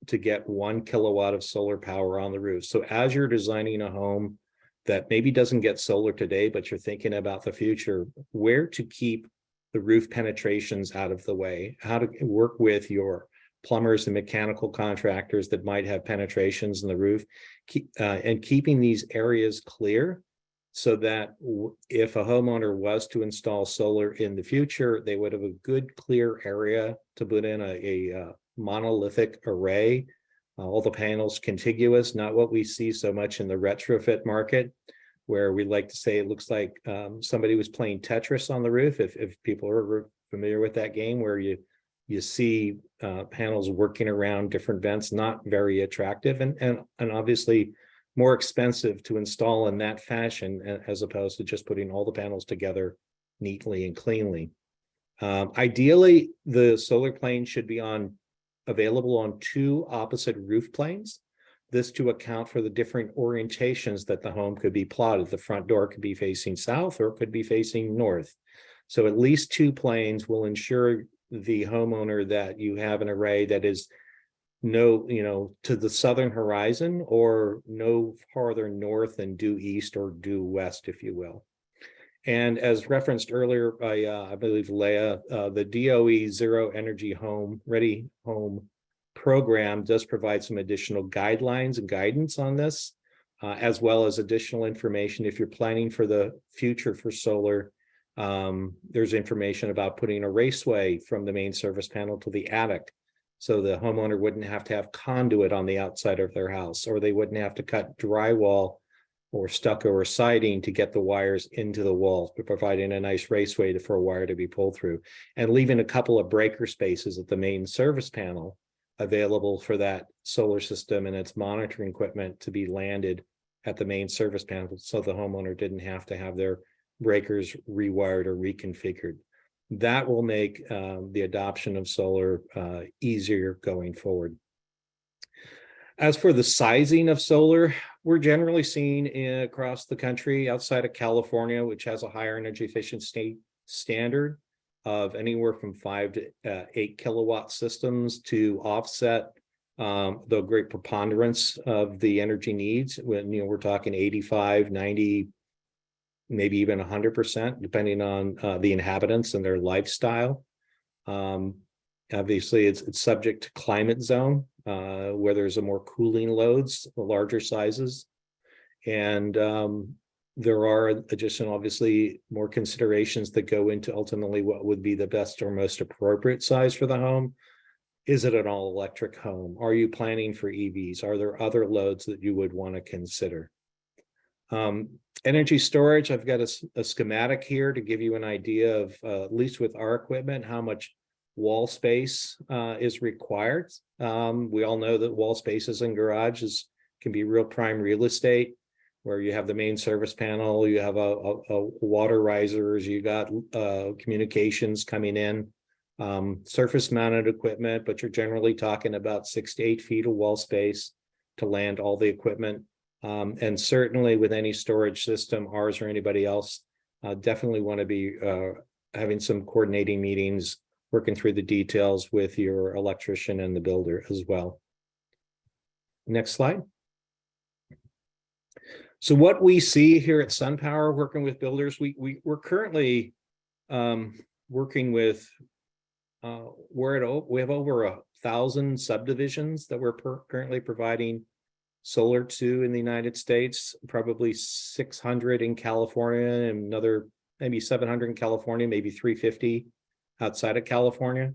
to get 1 kilowatt of solar power on the roof. So as you're designing a home that maybe doesn't get solar today, but you're thinking about the future, where to keep the roof penetrations out of the way, how to work with your plumbers and mechanical contractors that might have penetrations in the roof, and keeping these areas clear so that if a homeowner was to install solar in the future, they would have a good clear area to put in a monolithic array, all the panels contiguous, not what we see so much in the retrofit market, where we like to say it looks like somebody was playing Tetris on the roof. If people are familiar with that game, where you see panels working around different vents, not very attractive and obviously more expensive to install in that fashion as opposed to just putting all the panels together neatly and cleanly. Ideally, the solar plane should be available on 2 opposite roof planes. This to account for the different orientations that the home could be plotted. The front door could be facing south or it could be facing north. So at least 2 planes will ensure the homeowner that you have an array that is to the southern horizon or no farther north than due east or due west, if you will. And as referenced earlier by, I believe, Leah, the DOE Zero Energy Home Ready Home program does provide some additional guidelines and guidance on this. as well as additional information. If you're planning for the future for solar, there's information about putting a raceway from the main service panel to the attic. So the homeowner wouldn't have to have conduit on the outside of their house, or they wouldn't have to cut drywall or stucco or siding to get the wires into the walls, but providing a nice raceway for a wire to be pulled through, and leaving a couple of breaker spaces at the main service panel available for that solar system and its monitoring equipment to be landed at the main service panel, so the homeowner didn't have to have their breakers rewired or reconfigured. That will make the adoption of solar easier going forward. As for the sizing of solar, we're generally seeing across the country, outside of California, which has a higher energy efficiency standard of anywhere from 5 to 8 kilowatt systems to offset the great preponderance of the energy needs. When we're talking 85, 90, maybe even 100%, depending on the inhabitants and their lifestyle. Obviously, it's subject to climate zone, where there's a more cooling loads, the larger sizes. And there are additional, obviously, more considerations that go into ultimately what would be the best or most appropriate size for the home. Is it an all-electric home? Are you planning for EVs? Are there other loads that you would want to consider? Energy storage, I've got a schematic here to give you an idea of, at least with our equipment, how much wall space is required. We all know that wall spaces in garages can be real prime real estate, where you have the main service panel, you have a water risers, you got communications coming in, surface mounted equipment, but you're generally talking about 6 to 8 feet of wall space to land all the equipment. And certainly with any storage system, ours or anybody else, definitely want to be having some coordinating meetings, working through the details with your electrician and the builder as well. Next slide. So what we see here at SunPower working with builders, we're currently working with, we have over 1,000 subdivisions that we're currently providing solar to in the United States, probably 600 in California, and another maybe 700 in California, maybe 350 outside of California.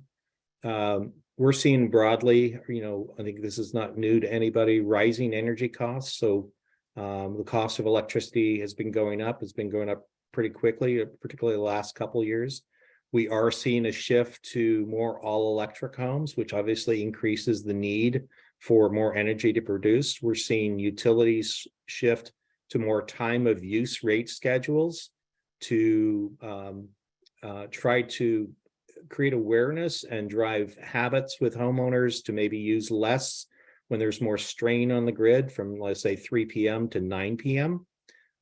We're seeing broadly, I think this is not new to anybody, rising energy costs. So the cost of electricity has been going up. It's been going up pretty quickly, particularly the last couple of years. We are seeing a shift to more all-electric homes, which obviously increases the need for more energy to produce. We're seeing utilities shift to more time of use rate schedules to try to create awareness and drive habits with homeowners to maybe use less when there's more strain on the grid from, let's say, 3 p.m. to 9 p.m.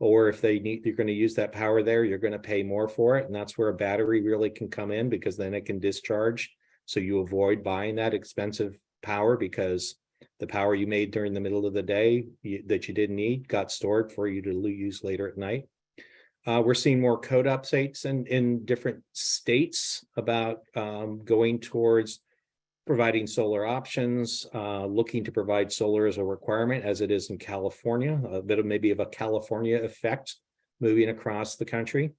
Or if you're going to use that power there, you're going to pay more for it. And that's where a battery really can come in, because then it can discharge. So you avoid buying that expensive power, because the power you made during the middle of the day that you didn't need got stored for you to use later at night. We're seeing more code updates in different states about going towards providing solar options, looking to provide solar as a requirement, as it is in California, a bit of maybe of a California effect moving across the country.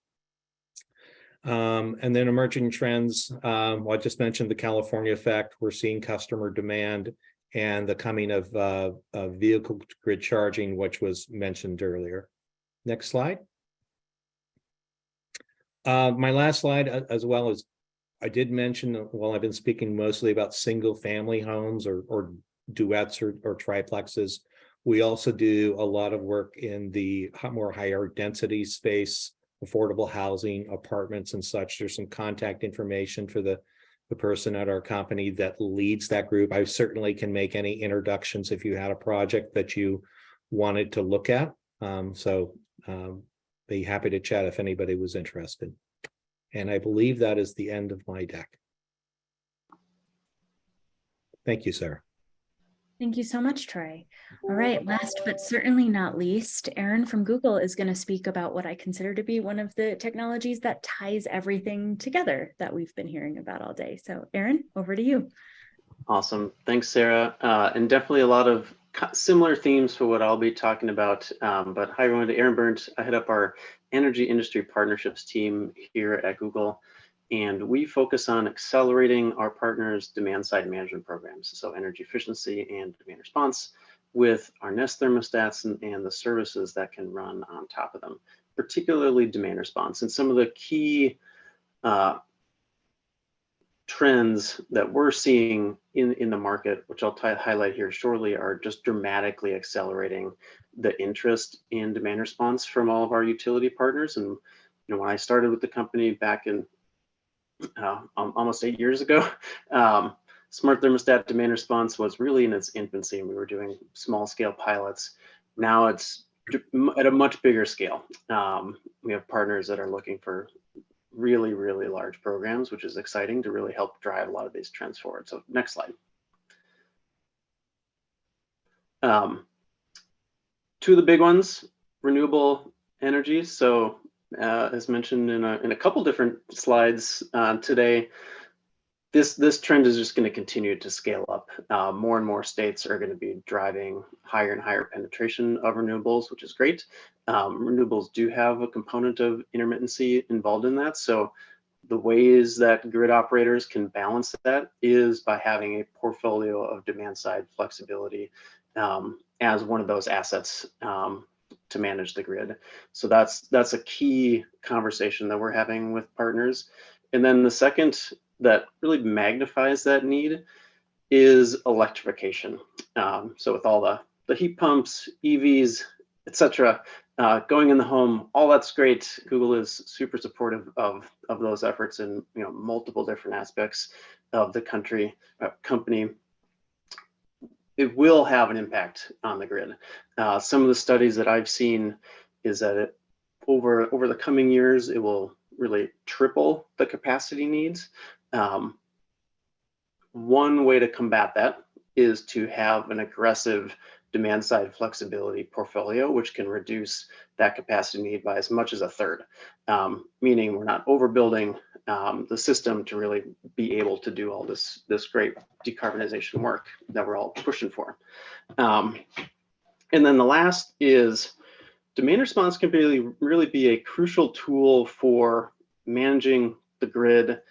And then emerging trends, well, I just mentioned the California effect. We're seeing customer demand and the coming of vehicle grid charging, which was mentioned earlier. Next slide. My last slide, as well as I did mention, while I've been speaking mostly about single family homes or duets or triplexes, we also do a lot of work in the more higher density space, affordable housing, apartments and such. There's some contact information for the person at our company that leads that group. I certainly can make any introductions if you had a project that you wanted to look at. Be happy to chat if anybody was interested. And I believe that is the end of my deck. Thank you, Sarah. Thank you so much, Troy. All right, last but certainly not least, Aaron from Google is going to speak about what I consider to be one of the technologies that ties everything together that we've been hearing about all day. So Aaron, over to you. Awesome. Thanks, Sarah. And definitely a lot of similar themes for what I'll be talking about. But hi everyone, Aaron Burns. I head up our energy industry partnerships team here at Google, and we focus on accelerating our partners' demand side management programs, so energy efficiency and demand response, with our Nest thermostats and the services that can run on top of them, particularly demand response. And some of the key trends that we're seeing in the market, which I'll highlight here shortly, are just dramatically accelerating the interest in demand response from all of our utility partners. And when I started with the company back in almost 8 years ago, smart thermostat demand response was really in its infancy, and we were doing small scale pilots. Now it's at a much bigger scale. We have partners that are looking for really, really large programs, which is exciting to really help drive a lot of these trends forward. So next slide. Two of the big ones, renewable energy. So as mentioned in a couple different slides today, this trend is just going to continue to scale up. More and more states are going to be driving higher and higher penetration of renewables, which is great. Renewables do have a component of intermittency involved in that. So the ways that grid operators can balance that is by having a portfolio of demand side flexibility as one of those assets to manage the grid. So that's a key conversation that we're having with partners. And then the second that really magnifies that need is electrification. So with all the heat pumps, EVs, etc., going in the home, all that's great. Google is super supportive of those efforts in multiple different aspects of the company. It will have an impact on the grid. Some of the studies that I've seen is that over the coming years, it will really triple the capacity needs. One way to combat that is to have an aggressive demand side flexibility portfolio, which can reduce that capacity need by as much as a third, meaning we're not overbuilding the system to really be able to do all this great decarbonization work that we're all pushing for. And then the last is demand response can really be a crucial tool for managing the grid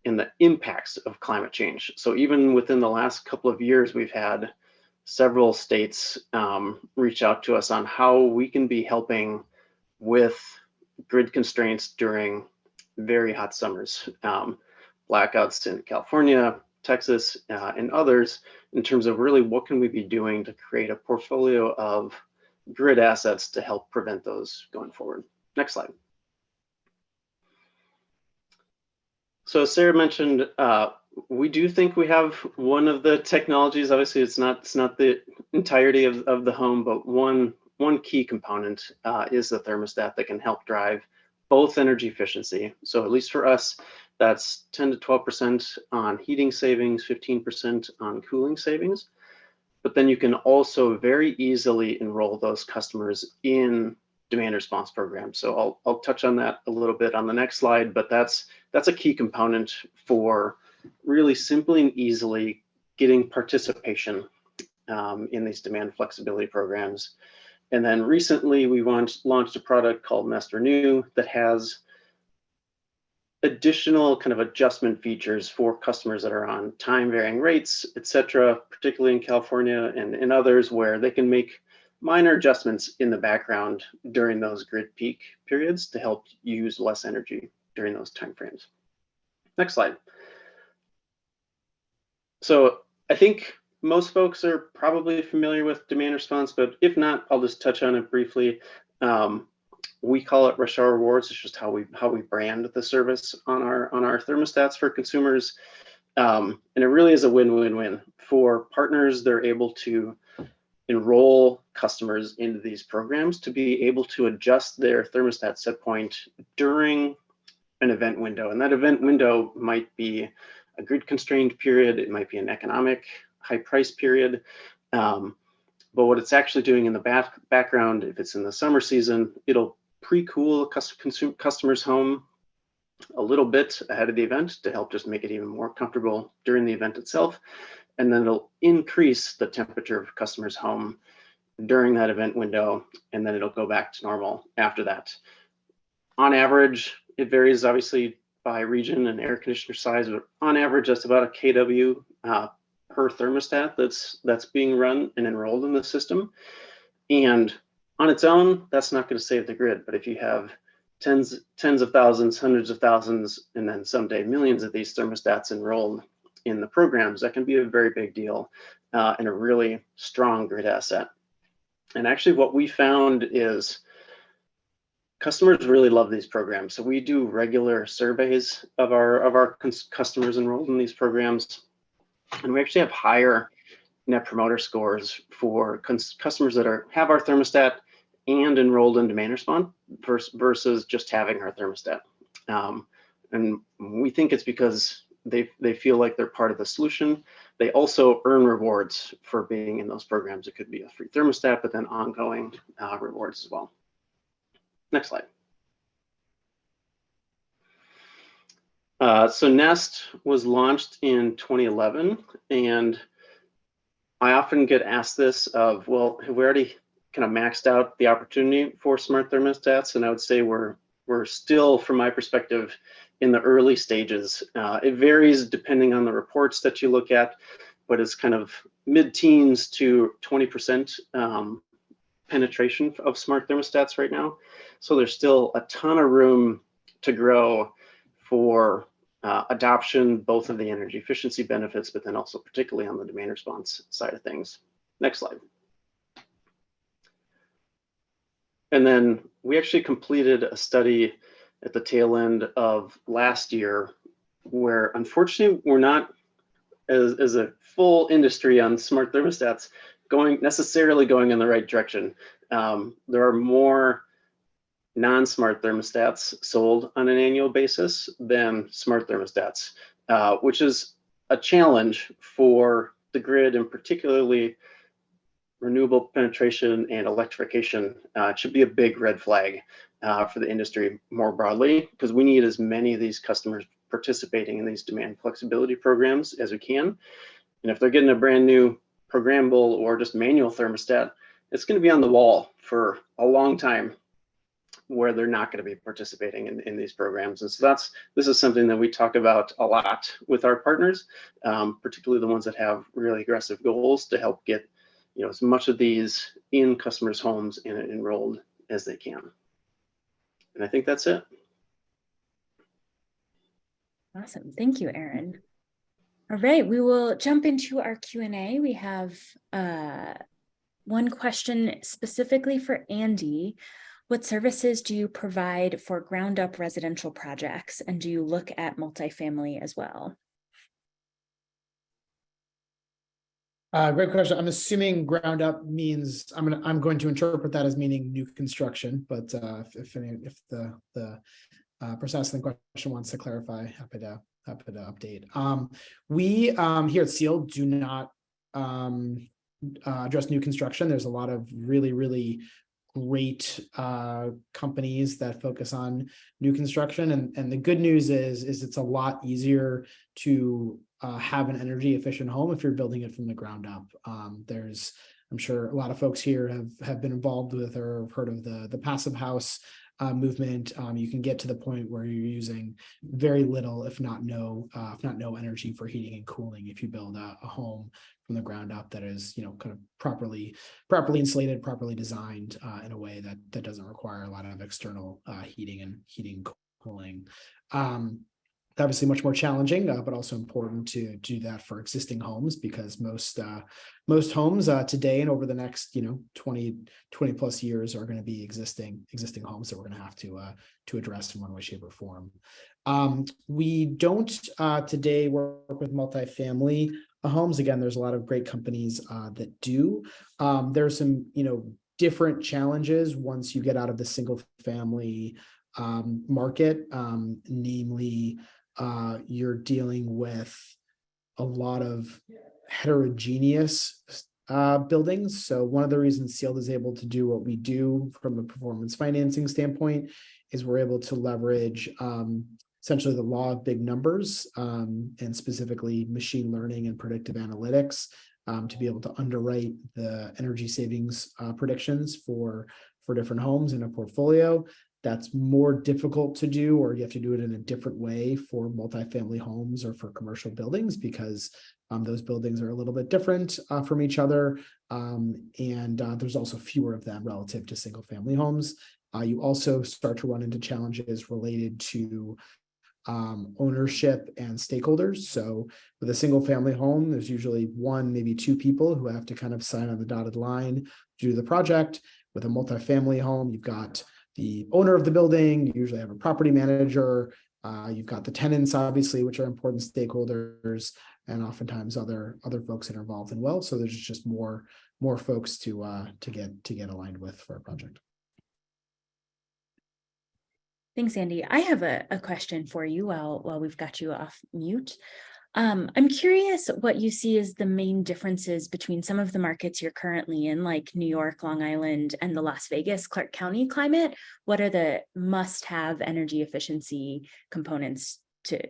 and the impacts of climate change. So even within the last couple of years, we've had several states reach out to us on how we can be helping with grid constraints during very hot summers, blackouts in California, Texas, and others, in terms of really what can we be doing to create a portfolio of grid assets to help prevent those going forward. Next slide. So as Sarah mentioned, we do think we have one of the technologies. Obviously, it's not the entirety of the home, but one key component is the thermostat that can help drive both energy efficiency. So at least for us, that's 10 to 12% on heating savings, 15% on cooling savings. But then you can also very easily enroll those customers in demand response programs. So I'll touch on that a little bit on the next slide, but that's a key component for really simply and easily getting participation in these demand flexibility programs. And then recently we launched a product called Nest Renew that has additional kind of adjustment features for customers that are on time varying rates, et cetera, particularly in California and others, where they can make minor adjustments in the background during those grid peak periods to help use less energy during those timeframes. Next slide. So I think most folks are probably familiar with demand response, but if not, I'll just touch on it briefly. We call it Rush Hour Rewards. It's just how we brand the service on our thermostats for consumers. And it really is a win-win-win. For partners, they're able to enroll customers into these programs to be able to adjust their thermostat set point during an event window. And that event window might be a grid constrained period. It might be an economic high price period. But what it's actually doing in the background, if it's in the summer season, it'll pre-cool a customer's home a little bit ahead of the event to help just make it even more comfortable during the event itself. and then it'll increase the temperature of a customer's home during that event window, and then it'll go back to normal after that. On average, it varies obviously by region and air conditioner size, but on average, that's about a kW per thermostat that's being run and enrolled in the system. And on its own, that's not going to save the grid. But if you have tens of thousands, hundreds of thousands, and then someday millions of these thermostats enrolled in the programs, that can be a very big deal and a really strong grid asset. And actually what we found is customers really love these programs. So we do regular surveys of our customers enrolled in these programs. And we actually have higher net promoter scores for customers that have our thermostat and enrolled in demand response versus just having our thermostat. And we think it's because they feel like they're part of the solution. They also earn rewards for being in those programs. It could be a free thermostat, but then ongoing rewards as well. Next slide. So Nest was launched in 2011, and I often get asked this of, well, have we already kind of maxed out the opportunity for smart thermostats? And I would say we're still, from my perspective, in the early stages. It varies depending on the reports that you look at, but it's kind of mid-teens to 20% penetration of smart thermostats right now. So there's still a ton of room to grow for adoption, both of the energy efficiency benefits, but then also particularly on the demand response side of things. Next slide. And then we actually completed a study at the tail end of last year where unfortunately we're not, as a full industry on smart thermostats, necessarily going in the right direction. There are more non-smart thermostats sold on an annual basis than smart thermostats, which is a challenge for the grid, and particularly renewable penetration and electrification. It should be a big red flag for the industry more broadly, because we need as many of these customers participating in these demand flexibility programs as we can. And if they're getting a brand new programmable or just manual thermostat, it's going to be on the wall for a long time where they're not going to be participating in these programs. And so this is something that we talk about a lot with our partners, particularly the ones that have really aggressive goals to help get as much of these in customers' homes and enrolled as they can. And I think that's it. Awesome. Thank you, Aaron. All right, we will jump into our Q&A. We have one question specifically for Andy. What services do you provide for ground up residential projects? And do you look at multifamily as well? Great question. I'm assuming ground up means I'm going to interpret that as meaning new construction, but if the person asking the question wants to clarify, happy to update. We here at SEAL do not address new construction. There's a lot of really great companies that focus on new construction, and the good news is it's a lot easier to have an energy efficient home if you're building it from the ground up. I'm sure a lot of folks here have been involved with or have heard of the passive house movement. You can get to the point where you're using very little, if not no energy for heating and cooling if you build a home from the ground up that is kind of properly insulated, properly designed in a way that doesn't require a lot of external heating and cooling. Obviously much more challenging, but also important to do that for existing homes, because most homes today and over the next 20 plus years are going to be existing homes that we're going to have to address in one way, shape, or form. We don't today work with multifamily homes. Again, there's a lot of great companies that do. There's some different challenges once you get out of the single family market, namely you're dealing with a lot of heterogeneous buildings. So one of the reasons SEALD is able to do what we do from a performance financing standpoint is we're able to leverage essentially the law of big numbers, and specifically machine learning and predictive analytics, to be able to underwrite the energy savings predictions for different homes in a portfolio. That's more difficult to do, or you have to do it in a different way for multifamily homes or for commercial buildings, because those buildings are a little bit different from each other. And there's also fewer of them relative to single family homes. You also start to run into challenges related to ownership and stakeholders. So with a single family home, there's usually one, maybe two people who have to kind of sign on the dotted line to do the project. With a multifamily home, you've got the owner of the building, you usually have a property manager, you've got the tenants, obviously, which are important stakeholders, and oftentimes other folks that are involved in well. So there's just more folks to get aligned with for a project. Thanks, Andy. I have a question for you while we've got you off mute. I'm curious what you see as the main differences between some of the markets you're currently in, like New York, Long Island, and the Las Vegas, Clark County climate. What are the must-have energy efficiency components to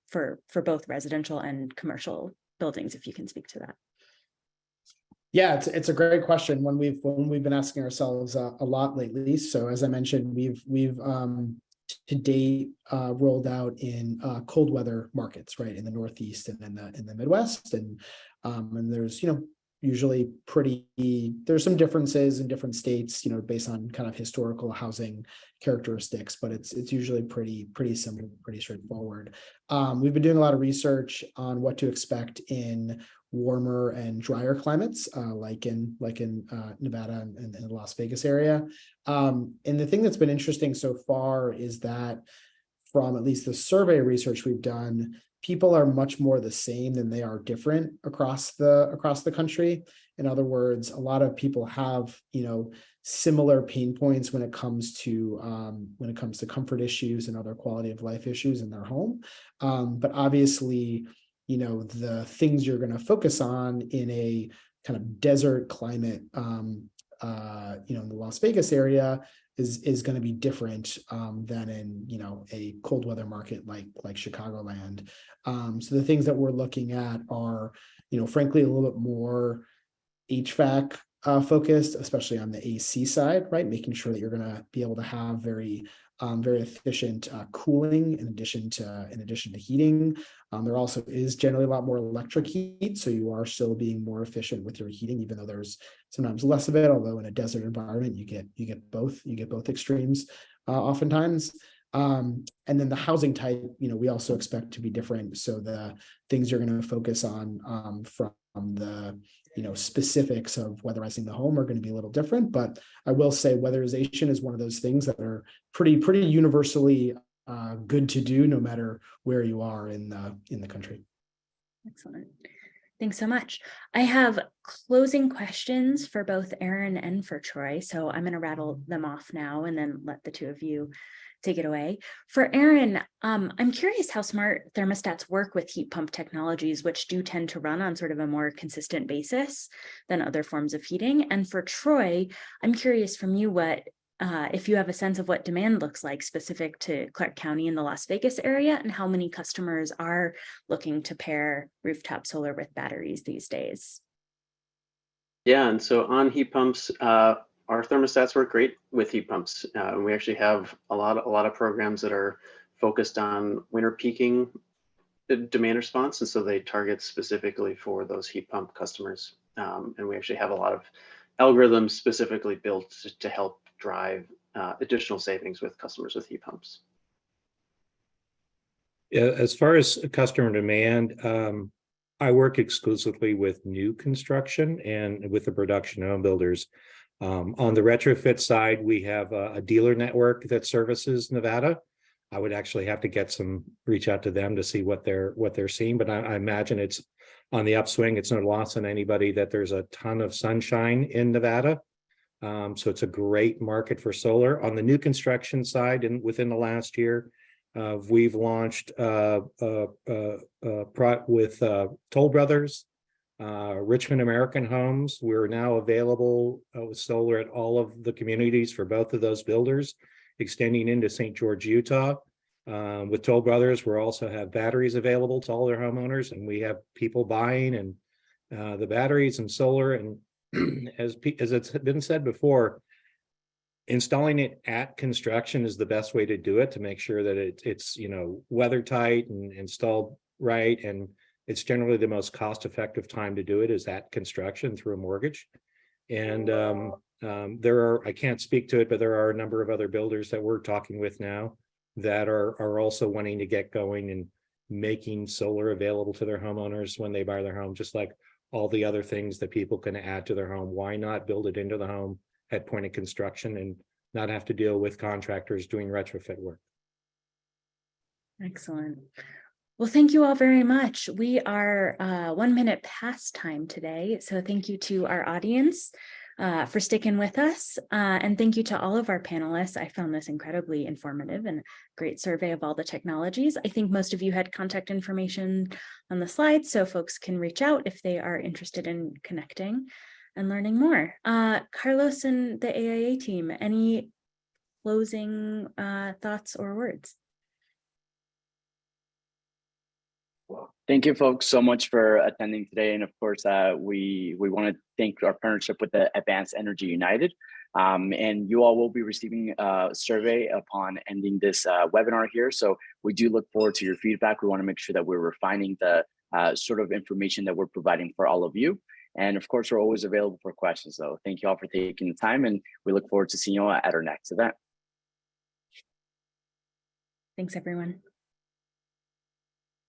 for both residential and commercial buildings, if you can speak to that? Yeah, it's a great question, one we've been asking ourselves a lot lately. So as I mentioned, we've to date rolled out in cold weather markets, right, in the Northeast and in the Midwest, and there's usually there's some differences in different states, based on kind of historical housing characteristics, but it's usually pretty similar, pretty straightforward. We've been doing a lot of research on what to expect in warmer and drier climates, like in Nevada and the Las Vegas area. And the thing that's been interesting so far is that from at least the survey research we've done, people are much more the same than they are different across the country. In other words, a lot of people have similar pain points when it comes to comfort issues and other quality of life issues in their home. But obviously, the things you're going to focus on in a kind of desert climate, in the Las Vegas area is going to be different than in, a cold weather market like Chicagoland. So the things that we're looking at are, frankly, a little bit more HVAC focused, especially on the AC side, right? Making sure that you're going to be able to have very efficient cooling in addition to heating. There also is generally a lot more electric heat, so you are still being more efficient with your heating, even though there's sometimes less of it. Although in a desert environment, you get both extremes oftentimes. And then the housing type, we also expect to be different. So the things you're going to focus on from the specifics of weatherizing the home are going to be a little different. But I will say weatherization is one of those things that are pretty universally good to do, no matter where you are in the country. Excellent. Thanks so much. I have closing questions for both Aaron and for Troy, so I'm going to rattle them off now and then let the two of you take it away. For Aaron, I'm curious how smart thermostats work with heat pump technologies, which do tend to run on sort of a more consistent basis than other forms of heating. And for Troy, I'm curious from you if you have a sense of what demand looks like specific to Clark County in the Las Vegas area, and how many customers are looking to pair rooftop solar with batteries these days. Yeah, and so on heat pumps, our thermostats work great with heat pumps. We actually have a lot of programs that are focused on winter peaking demand response, and so they target specifically for those heat pump customers. And we actually have a lot of algorithms specifically built to help drive additional savings with customers with heat pumps. As far as customer demand, I work exclusively with new construction and with the production home builders. On the retrofit side, we have a dealer network that services Nevada. I would actually have to reach out to them to see what they're seeing, but I imagine it's on the upswing. It's no loss on anybody that there's a ton of sunshine in Nevada. So it's a great market for solar. On the new construction side, and within the last year, we've launched with Toll Brothers, Richmond American Homes. We're now available with solar at all of the communities for both of those builders, extending into St. George, Utah. With Toll Brothers, we also have batteries available to all their homeowners, and we have people buying and the batteries and solar. And as it's been said before, installing it at construction is the best way to do it, to make sure that it's weather tight and installed right. And it's generally the most cost effective time to do it is at construction through a mortgage. And I can't speak to it, but there are a number of other builders that we're talking with now that are also wanting to get going and making solar available to their homeowners when they buy their home, just like all the other things that people can add to their home. Why not build it into the home at point of construction and not have to deal with contractors doing retrofit work? Excellent. Well, thank you all very much. We are 1 minute past time today. So thank you to our audience for sticking with us. And thank you to all of our panelists. I found this incredibly informative and great survey of all the technologies. I think most of you had contact information on the slides, so folks can reach out if they are interested in connecting and learning more. Carlos and the AIA team, any closing thoughts or words? Thank you folks so much for attending today. And of course, we want to thank our partnership with the Advanced Energy United. And you all will be receiving a survey upon ending this webinar here. So we do look forward to your feedback. We want to make sure that we're refining the sort of information that we're providing for all of you. And of course, we're always available for questions. So thank you all for taking the time, and we look forward to seeing you all at our next event. Thanks, everyone.